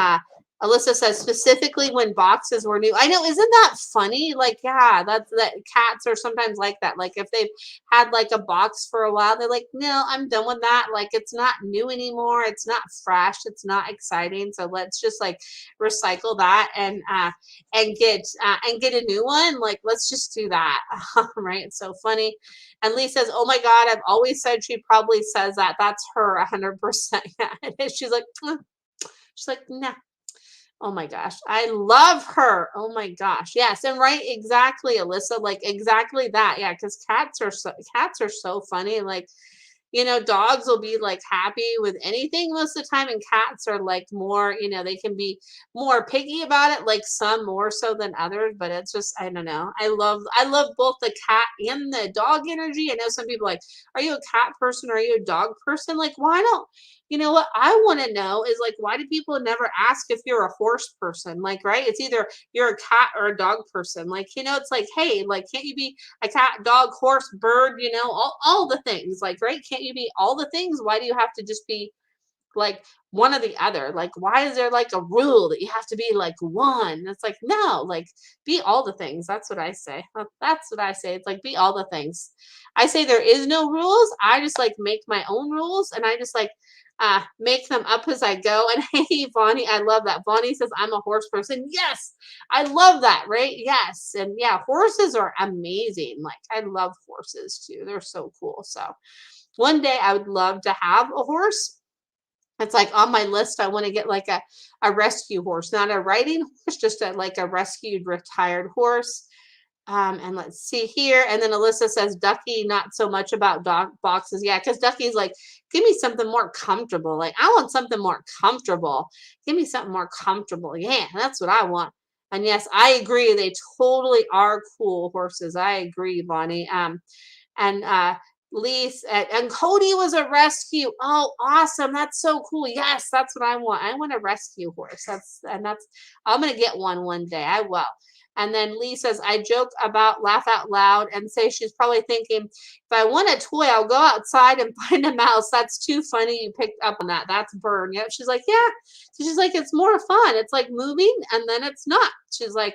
S1: Alyssa says specifically when boxes were new. I know, isn't that funny? Like, yeah, that cats are sometimes like that. Like if they've had like a box for a while, they're like, no, I'm done with that. Like it's not new anymore. It's not fresh. It's not exciting. So let's just like recycle that and get a new one. Like let's just do that. Right? It's so funny. And Lee says, oh my God, I've always said she probably says that. That's her 100%. Yeah. She's like, nah. Oh my gosh. I love her. Oh my gosh. Yes. And right. Exactly. Alyssa, like exactly that. Yeah. Cause cats are so funny. Like, dogs will be like happy with anything most of the time. And cats are like more, they can be more picky about it. Like some more so than others, but it's just, I don't know. I love both the cat and the dog energy. I know some people like, are you a cat person? Or are you a dog person? Like, why don't, what I want to know is like, why do people never ask if you're a horse person? Like, right. It's either you're a cat or a dog person. Like, it's like, hey, like, can't you be a cat, dog, horse, bird, all the things, like, right? Can't you be all the things? Why do you have to just be like one or the other. Like, why is there like a rule that you have to be like one? It's like, no, like be all the things. That's what I say. That's what I say. It's like be all the things. I say there is no rules. I just like make my own rules and I just like make them up as I go. And hey, Bonnie, I love that. Bonnie says, I'm a horse person. Yes, I love that, right? Yes. And yeah, horses are amazing. Like, I love horses too. They're so cool. So one day I would love to have a horse. It's like on my list. I want to get like a rescue horse, not a riding horse, just like a rescued retired horse. And let's see here. And then Alyssa says, Ducky, not so much about dog boxes. Yeah, because Ducky's like, give me something more comfortable. Like, I want something more comfortable. Give me something more comfortable. Yeah, that's what I want. And yes, I agree. They totally are cool horses. I agree, Bonnie. And Lee said, and Cody was a rescue. Oh, awesome. That's so cool. Yes, that's what I want. I want a rescue horse. I'm gonna get one day. I will. And then Lee says, I joke about laugh out loud and say she's probably thinking, if I want a toy, I'll go outside and find a mouse. That's too funny. You picked up on that. That's Burn. Yep. She's like, yeah. So she's like, it's more fun. It's like moving and then it's not. She's like,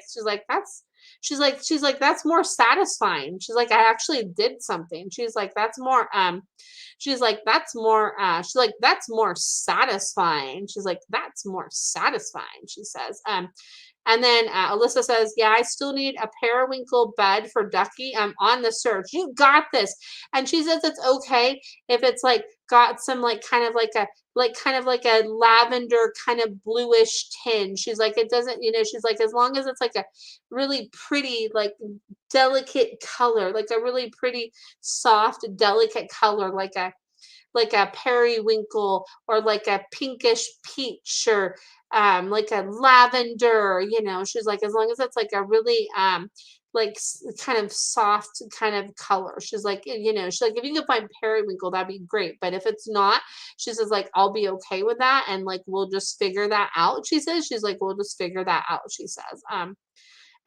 S1: that's more satisfying. She's like, I actually did something. That's more satisfying. She's like, that's more satisfying, she says. And then Alyssa says, yeah, I still need a periwinkle bed for Ducky. I'm on the search. You got this. And she says it's okay if it's like got some like kind of like a lavender kind of bluish tinge. She's like, it doesn't, she's like, as long as it's like a really pretty, like delicate color, like a really pretty, soft, delicate color, like a periwinkle or like a pinkish peach or like a lavender, she's like, as long as it's like a really kind of soft kind of color. She's like, she's like, if you can find periwinkle, that'd be great. But if it's not, she says like, I'll be okay with that. And like, we'll just figure that out. She's like, we'll just figure that out. She says,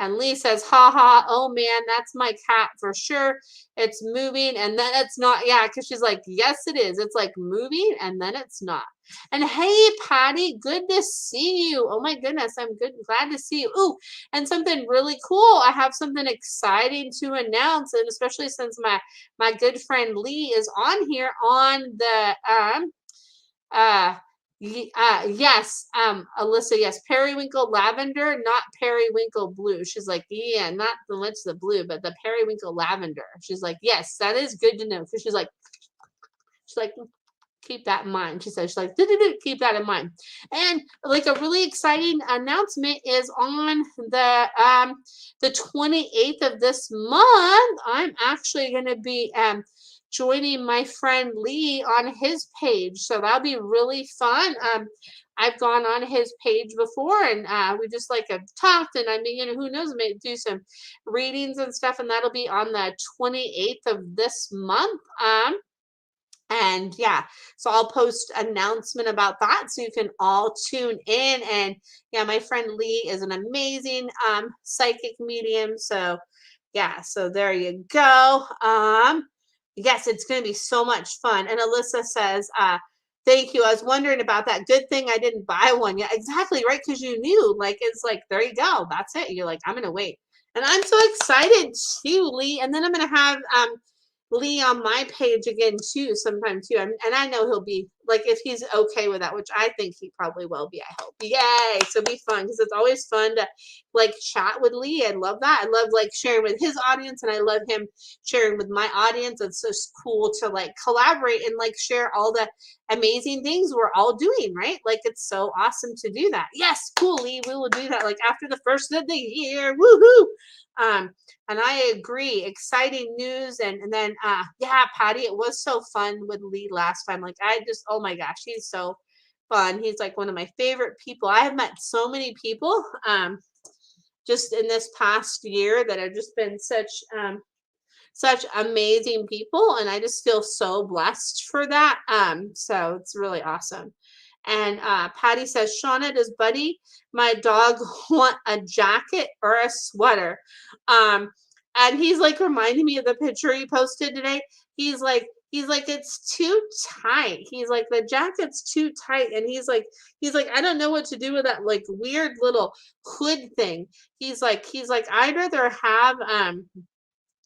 S1: and Lee says, ha ha, oh man, that's my cat for sure. It's moving and then it's not. Yeah, because she's like, yes, it is. It's like moving and then it's not. And hey, Patty, good to see you. Oh my goodness, I'm good. Glad to see you. Ooh, and something really cool. I have something exciting to announce, and especially since my good friend Lee is on here on the uh yes, Alyssa, yes, periwinkle lavender, not periwinkle blue. She's like, yeah, not the much the blue, but the periwinkle lavender. She's like, yes, that is good to know. Because she's like, keep that in mind. She says, she's like, keep that in mind. And like a really exciting announcement is on the 28th of this month. I'm actually going to be joining my friend Lee on his page. So that'll be really fun. I've gone on his page before and we just like have talked and I mean, who knows, maybe do some readings and stuff. And that'll be on the 28th of this month. And yeah, so I'll post announcement about that so you can all tune in. And yeah, my friend Lee is an amazing psychic medium. So yeah, so there you go. Yes, it's going to be so much fun. And Alyssa says, thank you. I was wondering about that. Good thing I didn't buy one. Yeah, exactly. Right. Because you knew, like, it's like, there you go. That's it. You're like, I'm going to wait. And I'm so excited too, Lee. And then I'm going to have Lee on my page again too sometime too. And I know he'll be like, if he's okay with that, which I think he probably will be, I hope. Yay. So it'll be fun because it's always fun to like chat with Lee. I love that. I love like sharing with his audience and I love him sharing with my audience. It's just cool to like collaborate and like share all the amazing things we're all doing, right? Like it's so awesome to do that. Yes, cool, Lee. We will do that like after the first of the year. Woohoo. And I agree. Exciting news. And then yeah, Patty, it was so fun with Lee last time. Like oh my gosh, he's so fun. He's like one of my favorite people. I have met so many people just in this past year that have just been such amazing people. And I just feel so blessed for that. So it's really awesome. And Patty says, Shauna, does Buddy, my dog, want a jacket or a sweater? And he's like reminding me of the picture he posted today. He's like, he's like, it's too tight. He's like, the jacket's too tight. And he's like, I don't know what to do with that like weird little hood thing. He's like, I'd rather have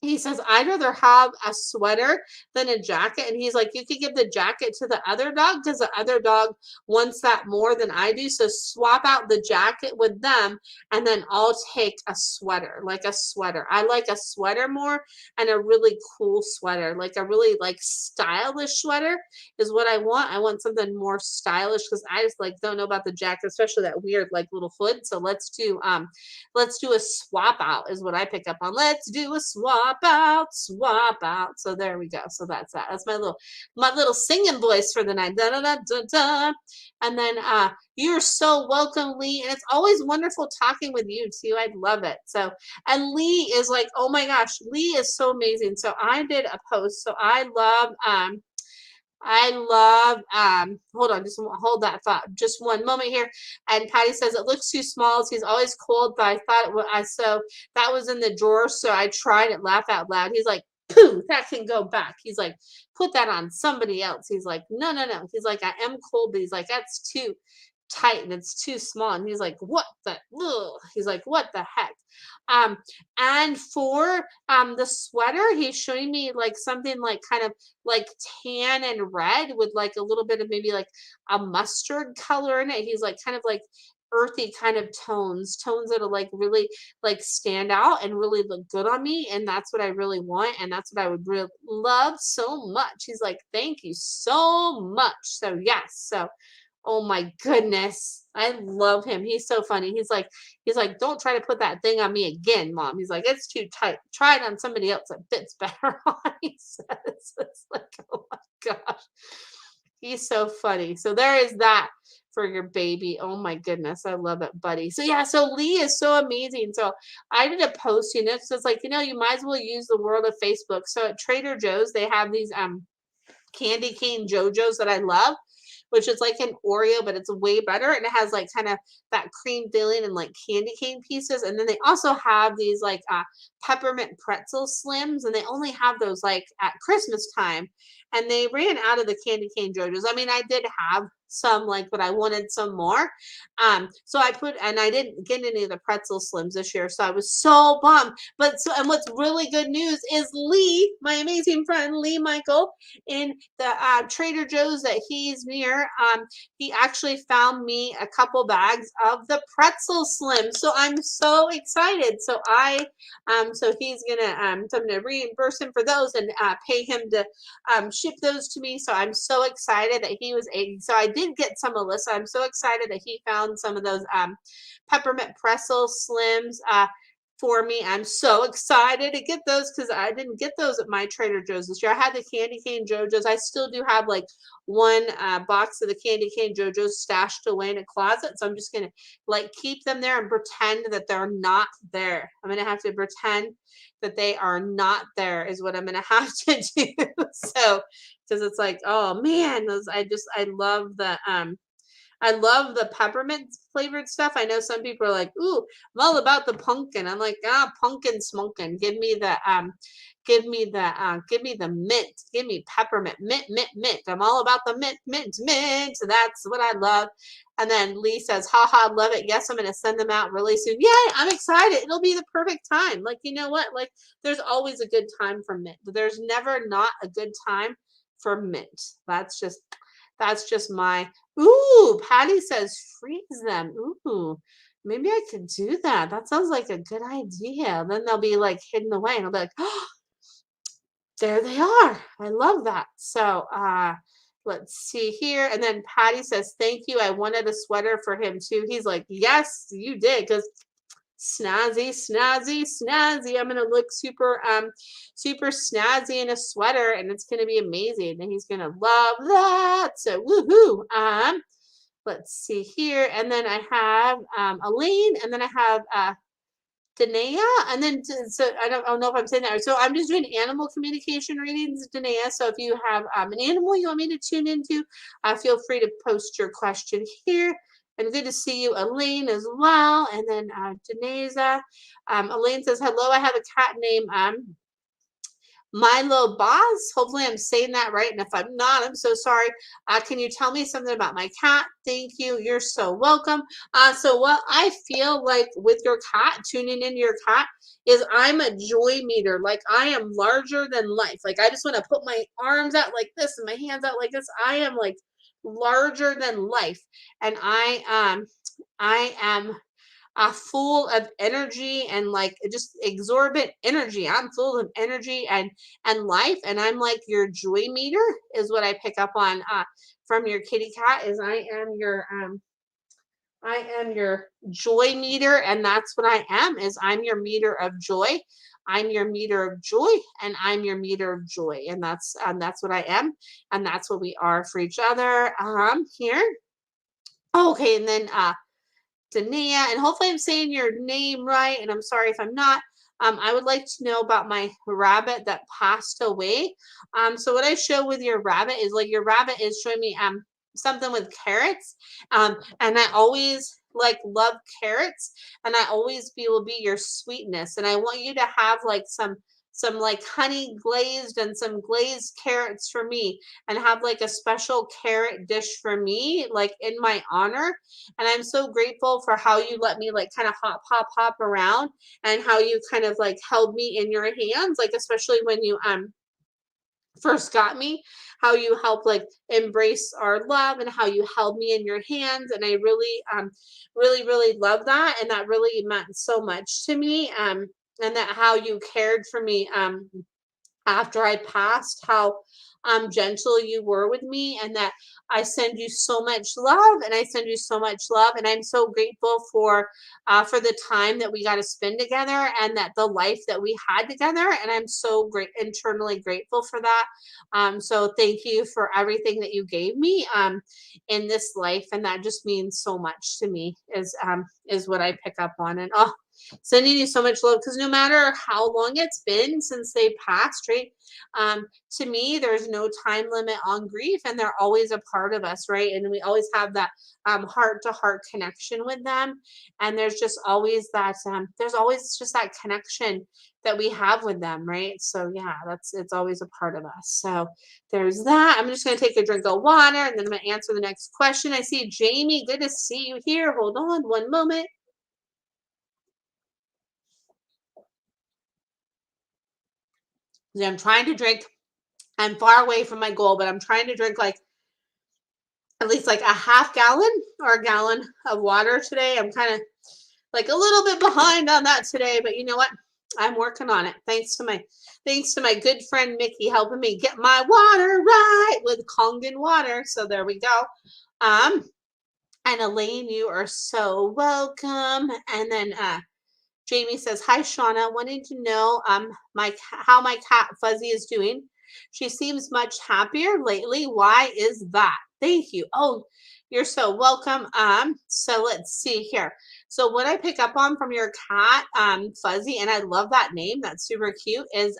S1: he says, I'd rather have a sweater than a jacket. And he's like, you could give the jacket to the other dog because the other dog wants that more than I do. So swap out the jacket with them and then I'll take a sweater, like a sweater. I like a sweater more and a really cool sweater, like a really like stylish sweater is what I want. I want something more stylish because I just like don't know about the jacket, especially that weird like little hood. So let's do a swap out is what I pick up on. Let's do a swap out, swap out. So there we go. So that's that. That's my little singing voice for the night. Da, da, da, da, da. And then you're so welcome, Lee. And it's always wonderful talking with you too. I love it. So and Lee is like, oh my gosh, Lee is so amazing. So I did a post. So I love, hold on, just hold that thought just one moment here. And Patty says, it looks too small. He's always cold, but I thought it was, so that was in the drawer. So I tried it, laugh out loud. He's like, pooh, that can go back. He's like, put that on somebody else. He's like, no, no, no. He's like, I am cold, but he's like, that's too tight and it's too small. And he's like, what the, ugh. He's like, what the heck? Um, and for the sweater, he's showing me like something like kind of like tan and red with like a little bit of maybe like a mustard color in it. He's like kind of like earthy kind of tones that'll like really like stand out and really look good on me. And that's what I really want. And that's what I would really love so much. He's like, thank you so much. So yes. So oh my goodness. I love him. He's so funny. He's like, don't try to put that thing on me again, Mom. He's like, it's too tight. Try it on somebody else that fits better on. He says, it's like, oh my gosh. He's so funny. So there is that for your baby. Oh my goodness. I love it, buddy. So yeah, so Lee is so amazing. So I did a post, you know, so it's like, you know, you might as well use the world of Facebook. So at Trader Joe's, they have these candy cane JoJo's that I love, which is like an Oreo, but it's way better. And it has like kind of that cream filling and like candy cane pieces. And then they also have these like peppermint pretzel slims, and they only have those like at Christmas time. And they ran out of the candy cane JoJo's. I mean, I did have some like, but I wanted some more. So I didn't get any of the pretzel slims this year. So I was so bummed. And what's really good news is Lee, my amazing friend, Lee Michael, in the Trader Joe's that he's near, he actually found me a couple bags of the pretzel slim. So I'm so excited. So so he's gonna so I'm gonna reimburse him for those and pay him to ship those to me. So I'm so excited that he was able. So I did get some, Alyssa. I'm so excited that he found some of those peppermint pretzel slims for me. I'm so excited to get those because I didn't get those at my Trader Joe's this year. I had the candy cane JoJo's. I still do have like one box of the candy cane JoJo's stashed away in a closet. So I'm just gonna like keep them there and pretend that they're not there. I'm gonna have to pretend that they are not there is what I'm gonna have to do. So because it's like, oh man, I love the peppermint flavored stuff. I know some people are like, ooh, I'm all about the pumpkin. I'm like, pumpkin smoking. Give me the mint. Give me peppermint. Mint, mint, mint. I'm all about the mint, mint, mint. So that's what I love. And then Lee says, haha, love it. Yes, I'm gonna send them out really soon. Yay, I'm excited. It'll be the perfect time. Like, you know what? Like, there's always a good time for mint. There's never not a good time for mint. That's just my. Ooh, Patty says freeze them. Ooh, maybe I could do that. That sounds like a good idea. Then they'll be like hidden away and I'll be like, oh, there they are. I love that. So let's see here. And then Patty says, thank you. I wanted a sweater for him too. He's like, yes, you did, because snazzy, snazzy, snazzy. I'm gonna look super super snazzy in a sweater, and it's gonna be amazing, and he's gonna love that. So woohoo. Let's see here, and then I have Elaine, and then I have Danae, and then so I don't know if I'm saying that right. So I'm just doing animal communication readings, Danae. So if you have an animal you want me to tune into, feel free to post your question here. And good to see you, Elaine, as well. And then Danae, Elaine says, hello, I have a cat named Milo Boz. Hopefully, I'm saying that right. And if I'm not, I'm so sorry. Can you tell me something about my cat? Thank you. You're so welcome. So, what I feel like with your cat, tuning into your cat, is I'm a joy meter. Like, I am larger than life. Like, I just want to put my arms out like this and my hands out like this. I am like larger than life. And I am full of energy and like just exorbitant energy. I'm full of energy and life, and I'm like your joy meter is what I pick up on from your kitty cat. Is I am your joy meter, and that's what I am. Is I'm your meter of joy. I'm your meter of joy, and I'm your meter of joy, and that's what I am, and that's what we are for each other. Here. Okay, and then Dania, and hopefully I'm saying your name right, and I'm sorry if I'm not. I would like to know about my rabbit that passed away. So what I show with your rabbit is like your rabbit is showing me something with carrots. And I always like love carrots, and I always will be your sweetness. And I want you to have like some like honey glazed and some glazed carrots for me, and have like a special carrot dish for me, like in my honor. And I'm so grateful for how you let me like kind of hop around, and how you kind of like held me in your hands, like especially when you first got me, how you helped like embrace our love, and how you held me in your hands. And I really really love that, and that really meant so much to me. And that how you cared for me after I passed, how gentle you were with me, and that I send you so much love, and I send you so much love, and I'm so grateful for the time that we got to spend together, and that the life that we had together, and I'm so great internally grateful for that. So thank you for everything that you gave me in this life, and that just means so much to me. Is what I pick up on, and oh, sending you so much love, because no matter how long it's been since they passed, right? To me, there's no time limit on grief, and they're always a part of us, right? And we always have that heart to heart connection with them, and there's just always that there's always just that connection that we have with them, right? So yeah, it's always a part of us. So there's that. I'm just gonna take a drink of water, and then I'm gonna answer the next question. I see Jamie. Good to see you here. Hold on one moment. I'm trying to drink. I'm far away from my goal, but I'm trying to drink like at least like a half gallon or a gallon of water today. I'm kind of like a little bit behind on that today, but you know what? I'm working on it. Thanks to my good friend Mickey helping me get my water right with Kangen water. So there we go. Um, and Elaine, you are so welcome. And then Jamie says, "Hi, Shauna. Wanting to know how my cat Fuzzy is doing. She seems much happier lately. Why is that? Thank you. Oh, you're so welcome. So let's see here. So what I pick up on from your cat, Fuzzy, and I love that name. That's super cute. Is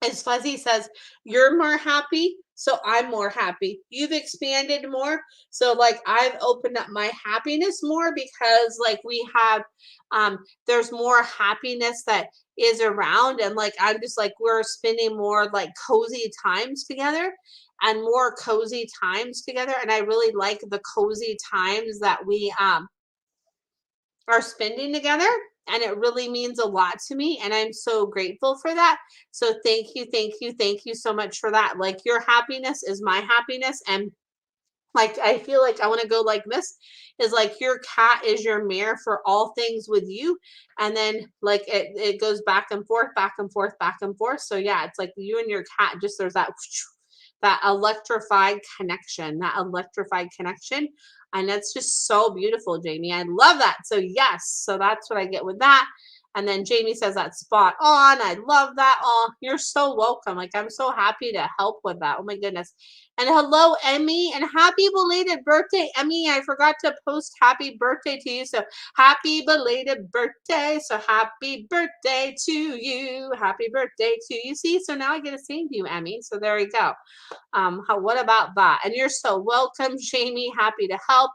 S1: as Fuzzy says, you're more happy, so I'm more happy. You've expanded more, so like I've opened up my happiness more, because like we have, there's more happiness that is around, and like I'm just like we're spending more like cozy times together, and more cozy times together, and I really like the cozy times that we are spending together, and it really means a lot to me, and I'm so grateful for that. So thank you so much for that. Like your happiness is my happiness, and like I feel like I want to go like this, is like your cat is your mirror for all things with you, and then like it goes back and forth, back and forth, back and forth. So yeah, it's like you and your cat, just there's that electrified connection, and that's just so beautiful, Jamie. I love that. So yes, so that's what I get with that. And then Jamie says that's spot on. I love that. Oh, you're so welcome. Like I'm so happy to help with that. Oh my goodness. And hello, Emmy, and happy belated birthday, Emmy. I forgot to post happy birthday to you. So happy belated birthday. So happy birthday to you. Happy birthday to you. See, so now I get to sing to you, Emmy. So there you go. What about that? And you're so welcome, Jamie. Happy to help.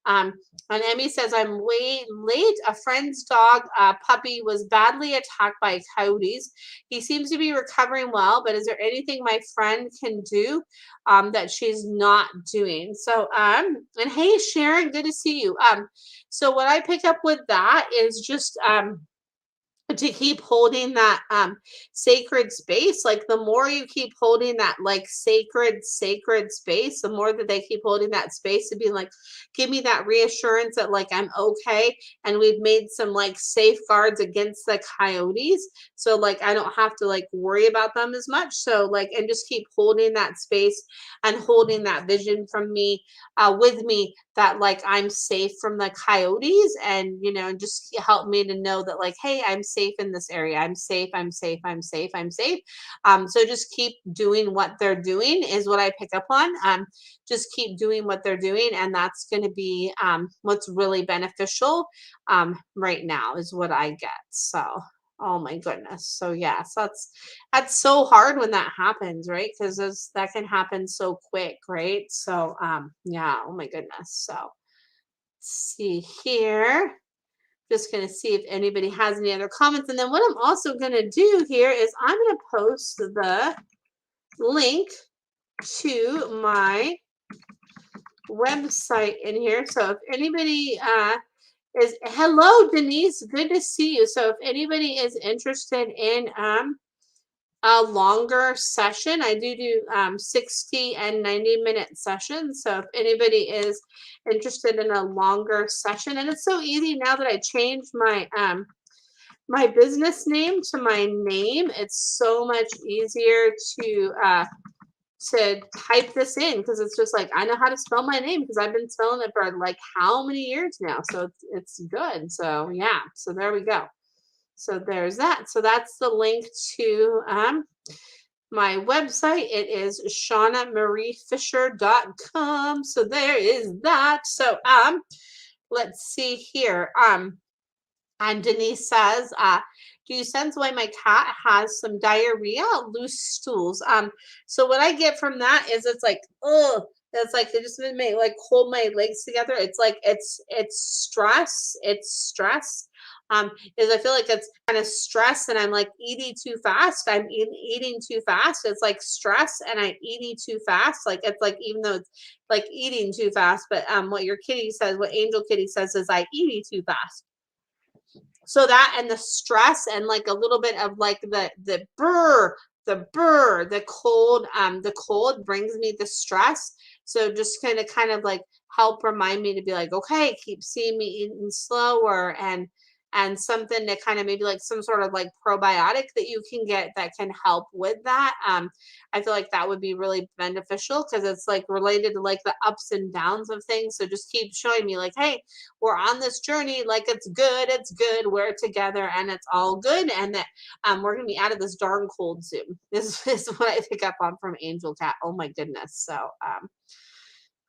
S1: Um, and Emmy says, I'm way late. A friend's dog, puppy, was badly attacked by coyotes. He seems to be recovering well, but is there anything my friend can do that she's not doing? So, and hey, Sharon, good to see you. So what I pick up with that is just to keep holding that sacred space. Like the more you keep holding that like sacred space, the more that they keep holding that space to be like, give me that reassurance that like I'm okay, and we've made some like safeguards against the coyotes, so like I don't have to like worry about them as much. So like, and just keep holding that space and holding that vision from me, with me, that like I'm safe from the coyotes, and just help me to know that like, hey, I'm safe in this area. I'm safe, I'm safe, I'm safe, I'm safe. So just keep doing what they're doing is what I pick up on. Just keep doing what they're doing, and that's going to be what's really beneficial right now is what I get. So oh my goodness. So yes, that's so hard when that happens, right? Because that can happen so quick, right? So yeah, oh my goodness. So let's see here. Just gonna see if anybody has any other comments. And then what I'm also gonna do here is I'm gonna post the link to my website in here. So if anybody is hello Denise, good to see you. So if anybody is interested in a longer session, I do 60 and 90-minute sessions. So if anybody is interested in a longer session, and it's so easy now that I changed my business name to my name, it's so much easier to type this in, because it's just like I know how to spell my name because I've been spelling it for like how many years now. So it's good. So yeah, so there we go. So there's that. So that's the link to my website. It is shaunamariefisher.com. So there is that. So let's see here. And Denise says, do you sense why my cat has some diarrhea, loose stools? So what I get from that is it's like, oh, it's like they just make like hold my legs together. It's like it's stress. It's stress. Is I feel like it's kind of stress and I'm like eating too fast. I'm eating too fast. It's like stress and I'm eating too fast. Like it's like, even though it's like eating too fast, but what your kitty says, what Angel Kitty says is I eating too fast. So that and the stress and like a little bit of like the burr, the cold brings me the stress. So just kind of like help remind me to be like, okay, keep seeing me eating slower, and something to kind of maybe like some sort of like probiotic that you can get that can help with that. I feel like that would be really beneficial because it's like related to like the ups and downs of things. So just keep showing me like, hey, we're on this journey, like it's good, we're together, and it's all good, and that we're gonna be out of this darn cold soon. This is what I pick up on from Angel Cat. Oh my goodness. So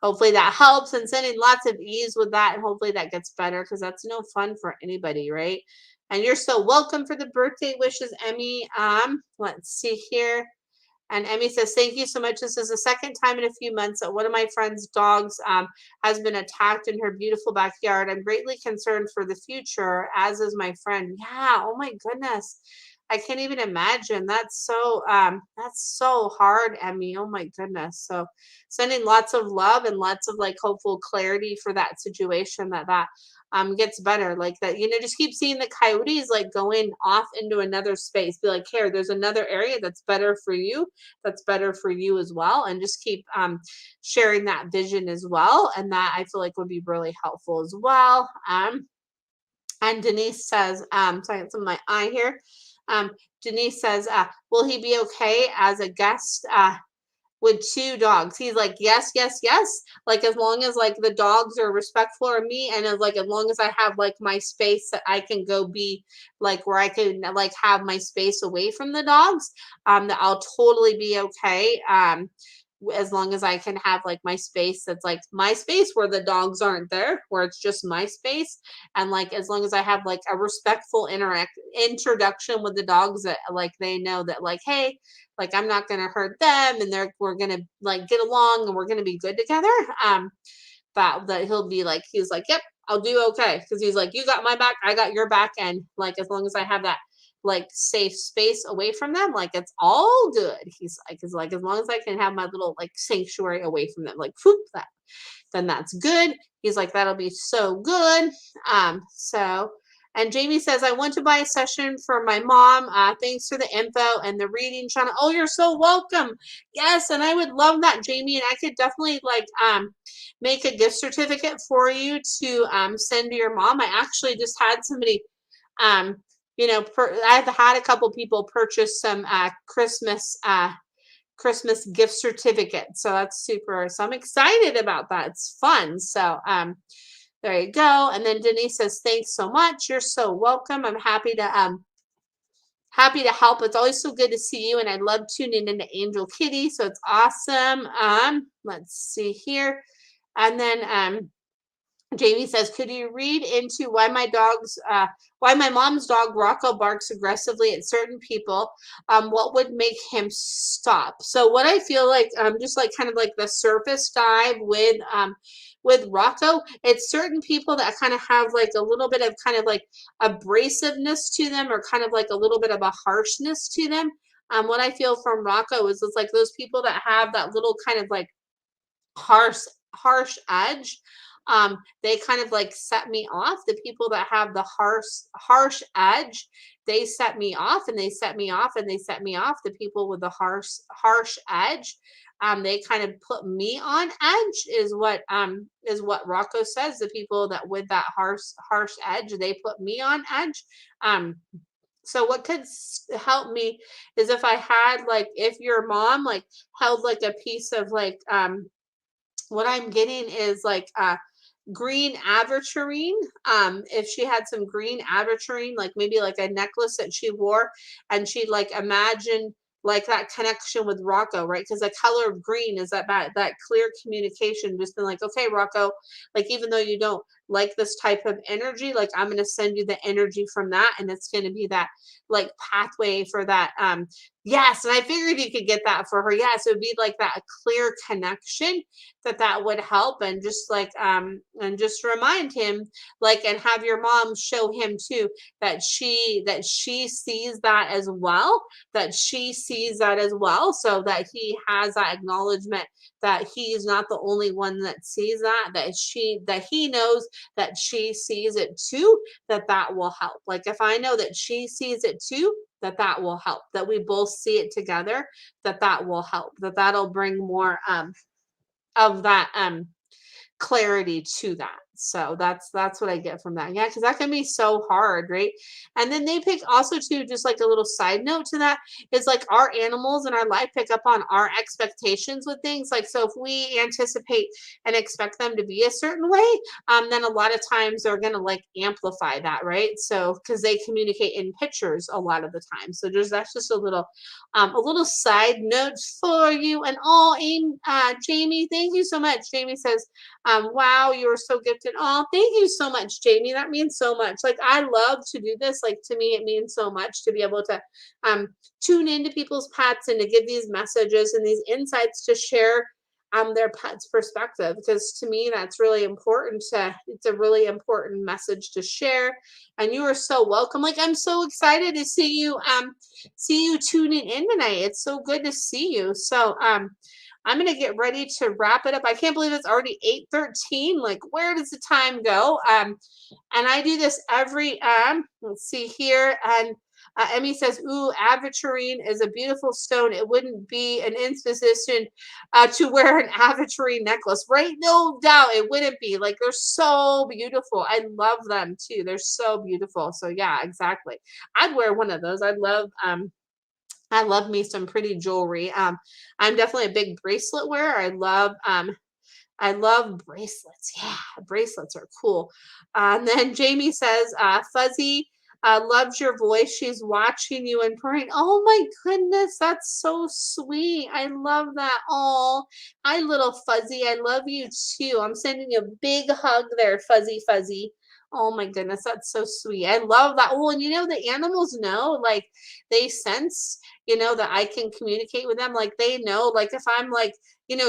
S1: hopefully that helps, and sending lots of ease with that, and hopefully that gets better because that's no fun for anybody, right? And you're so welcome for the birthday wishes, Emmy. Let's see here. And Emmy says, thank you so much. This is the second time in a few months that one of my friend's dogs has been attacked in her beautiful backyard. I'm greatly concerned for the future, as is my friend. Yeah, oh my goodness. I can't even imagine. That's so hard, Emmy. Oh my goodness. So sending lots of love and lots of like hopeful clarity for that situation, that gets better, like that, just keep seeing the coyotes like going off into another space. Be like, here, there's another area that's better for you, that's better for you as well, and just keep sharing that vision as well, and that I feel like would be really helpful as well. And Denise says, sorry, it's in my eye here. Denise says, will he be okay as a guest with two dogs? He's like, yes, yes, yes. Like as long as like the dogs are respectful of me, and as long as I have like my space that I can go be like where I can like have my space away from the dogs, that I'll totally be okay. As long as I can have like my space that's like my space where the dogs aren't there, where it's just my space. And like as long as I have like a respectful introduction with the dogs, that like they know that like, hey, like I'm not gonna hurt them, and we're gonna like get along, and we're gonna be good together. that he'll be like, he's like, yep, I'll do okay. Because he's like, you got my back, I got your back. And like, as long as I have that like safe space away from them, like it's all good. He's like, as long as I can have my little like sanctuary away from them, like whoop, that then that's good. He's like, that'll be so good. So and Jamie says, I want to buy a session for my mom. Thanks for the info and the reading, Shauna. Oh, you're so welcome. Yes, and I would love that, Jamie. And I could definitely like make a gift certificate for you to send to your mom. I actually just had somebody um I've had a couple people purchase some Christmas gift certificate. So that's super. So I'm excited about that. It's fun. So there you go. And then Denise says, thanks so much. You're so welcome. I'm happy to help. It's always so good to see you. And I love tuning into Angel Kitty. So it's awesome. Let's see here. And then Jamie says, could you read into why why my mom's dog Rocco barks aggressively at certain people? What would make him stop? So what I feel like, just like kind of like the surface dive with Rocco, it's certain people that kind of have like a little bit of kind of like abrasiveness to them, or kind of like a little bit of a harshness to them. What I feel from Rocco is it's like those people that have that little kind of like harsh edge. They kind of like set me off. The people that have the harsh edge, they set me off, and they set me off, and they set me off. The people with the harsh edge, they kind of put me on edge, is what Rocco says. The people that with that harsh edge, they put me on edge. So what could help me is if I had like, if your mom like held like a piece of like what I'm getting is like green aventurine. If she had some green aventurine, like maybe like a necklace that she wore, and she'd like imagine like that connection with Rocco, right? Because the color of green is that clear communication, just been like, okay, Rocco, like even though you don't like this type of energy, like I'm gonna send you the energy from that, and it's gonna be that like pathway for that. Yes, and I figured you could get that for her. Yes, it would be like that clear connection that would help. And just like and just remind him, like, and have your mom show him too that she sees that as well, so that he has that acknowledgement that he's not the only one that sees that he knows that she sees it too, that will help. Like if I know that she sees it too, that will help, that we both see it together, that will help, that'll bring more of that clarity to that. So that's what I get from that. Yeah, because that can be so hard, right? And then they pick also too, just like a little side note to that, is like our animals in our life pick up on our expectations with things. Like, so if we anticipate and expect them to be a certain way, then a lot of times they're gonna like amplify that, right? So because they communicate in pictures a lot of the time. So that's just a little side note for you. And Jamie, thank you so much. Jamie says, wow, you are so gifted. Oh, thank you so much, Jamie. That means so much. Like, I love to do this. Like, to me, it means so much to be able to tune into people's pets and to give these messages and these insights to share their pet's perspective, because to me that's really important. It's a really important message to share. And you are so welcome. Like, I'm so excited to see you tuning in tonight. It's so good to see you. So I'm going to get ready to wrap it up. I can't believe it's already 8:13. Like, where does the time go? And I do this every, let's see here. And Emmy says, ooh, aventurine is a beautiful stone. It wouldn't be an indisposition to wear an aventurine necklace, right? No doubt it wouldn't be. Like, they're so beautiful. I love them too. They're so beautiful. So yeah, exactly. I'd wear one of those. I love me some pretty jewelry. I'm definitely a big bracelet wearer. I love bracelets. Yeah, bracelets are cool. And then Jamie says, Fuzzy loves your voice. She's watching you and praying. Oh my goodness, that's so sweet. I love that. Oh, hi, little Fuzzy. I love you too. I'm sending you a big hug there, Fuzzy. Oh my goodness, that's so sweet. I love that. Well, and the animals know, like they sense, that I can communicate with them. Like they know, like if I'm like,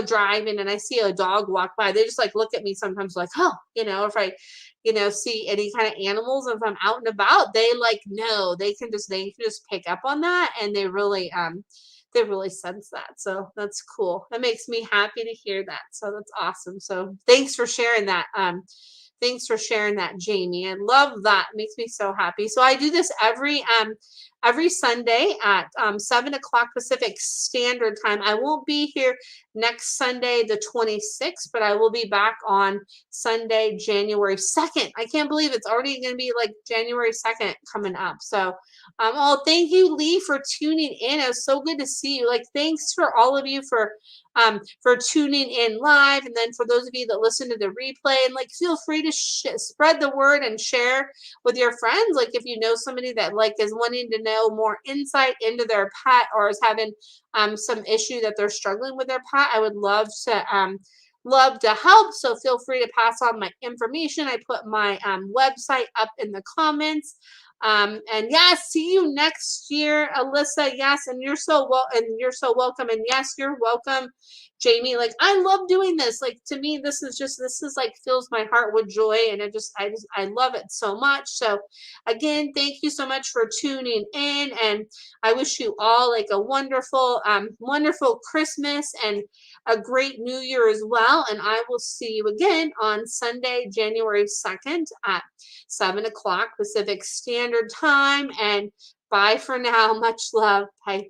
S1: driving and I see a dog walk by, they just like look at me sometimes like, oh, if I, see any kind of animals, if I'm out and about, they like know they can just pick up on that and they really sense that. So that's cool. That makes me happy to hear that. So that's awesome. So thanks for sharing that. Thanks for sharing that, Jamie. I love that. It makes me so happy. So I do this every Sunday at 7 o'clock Pacific Standard Time. I won't be here next Sunday, the 26th, but I will be back on Sunday, January 2nd. I can't believe it's already going to be like January 2nd coming up. So, oh, thank you, Lee, for tuning in. It was so good to see you. Like, thanks for all of you for tuning in live, and then for those of you that listen to the replay, and like feel free to spread the word and share with your friends. Like if you know somebody that like is wanting to know more insight into their pet or is having some issue that they're struggling with their pet, I would love to help. So feel free to pass on my information. I put my website up in the comments. And yes, see you next year, Alyssa. Yes, and you're so welcome. And yes, you're welcome, Jamie. Like I love doing this. Like to me, this is like fills my heart with joy, and I love it so much. So again, thank you so much for tuning in, and I wish you all like a wonderful Christmas and a great New Year as well. And I will see you again on Sunday, January 2nd at 7 o'clock Pacific Standard Time. And bye for now. Much love. Bye.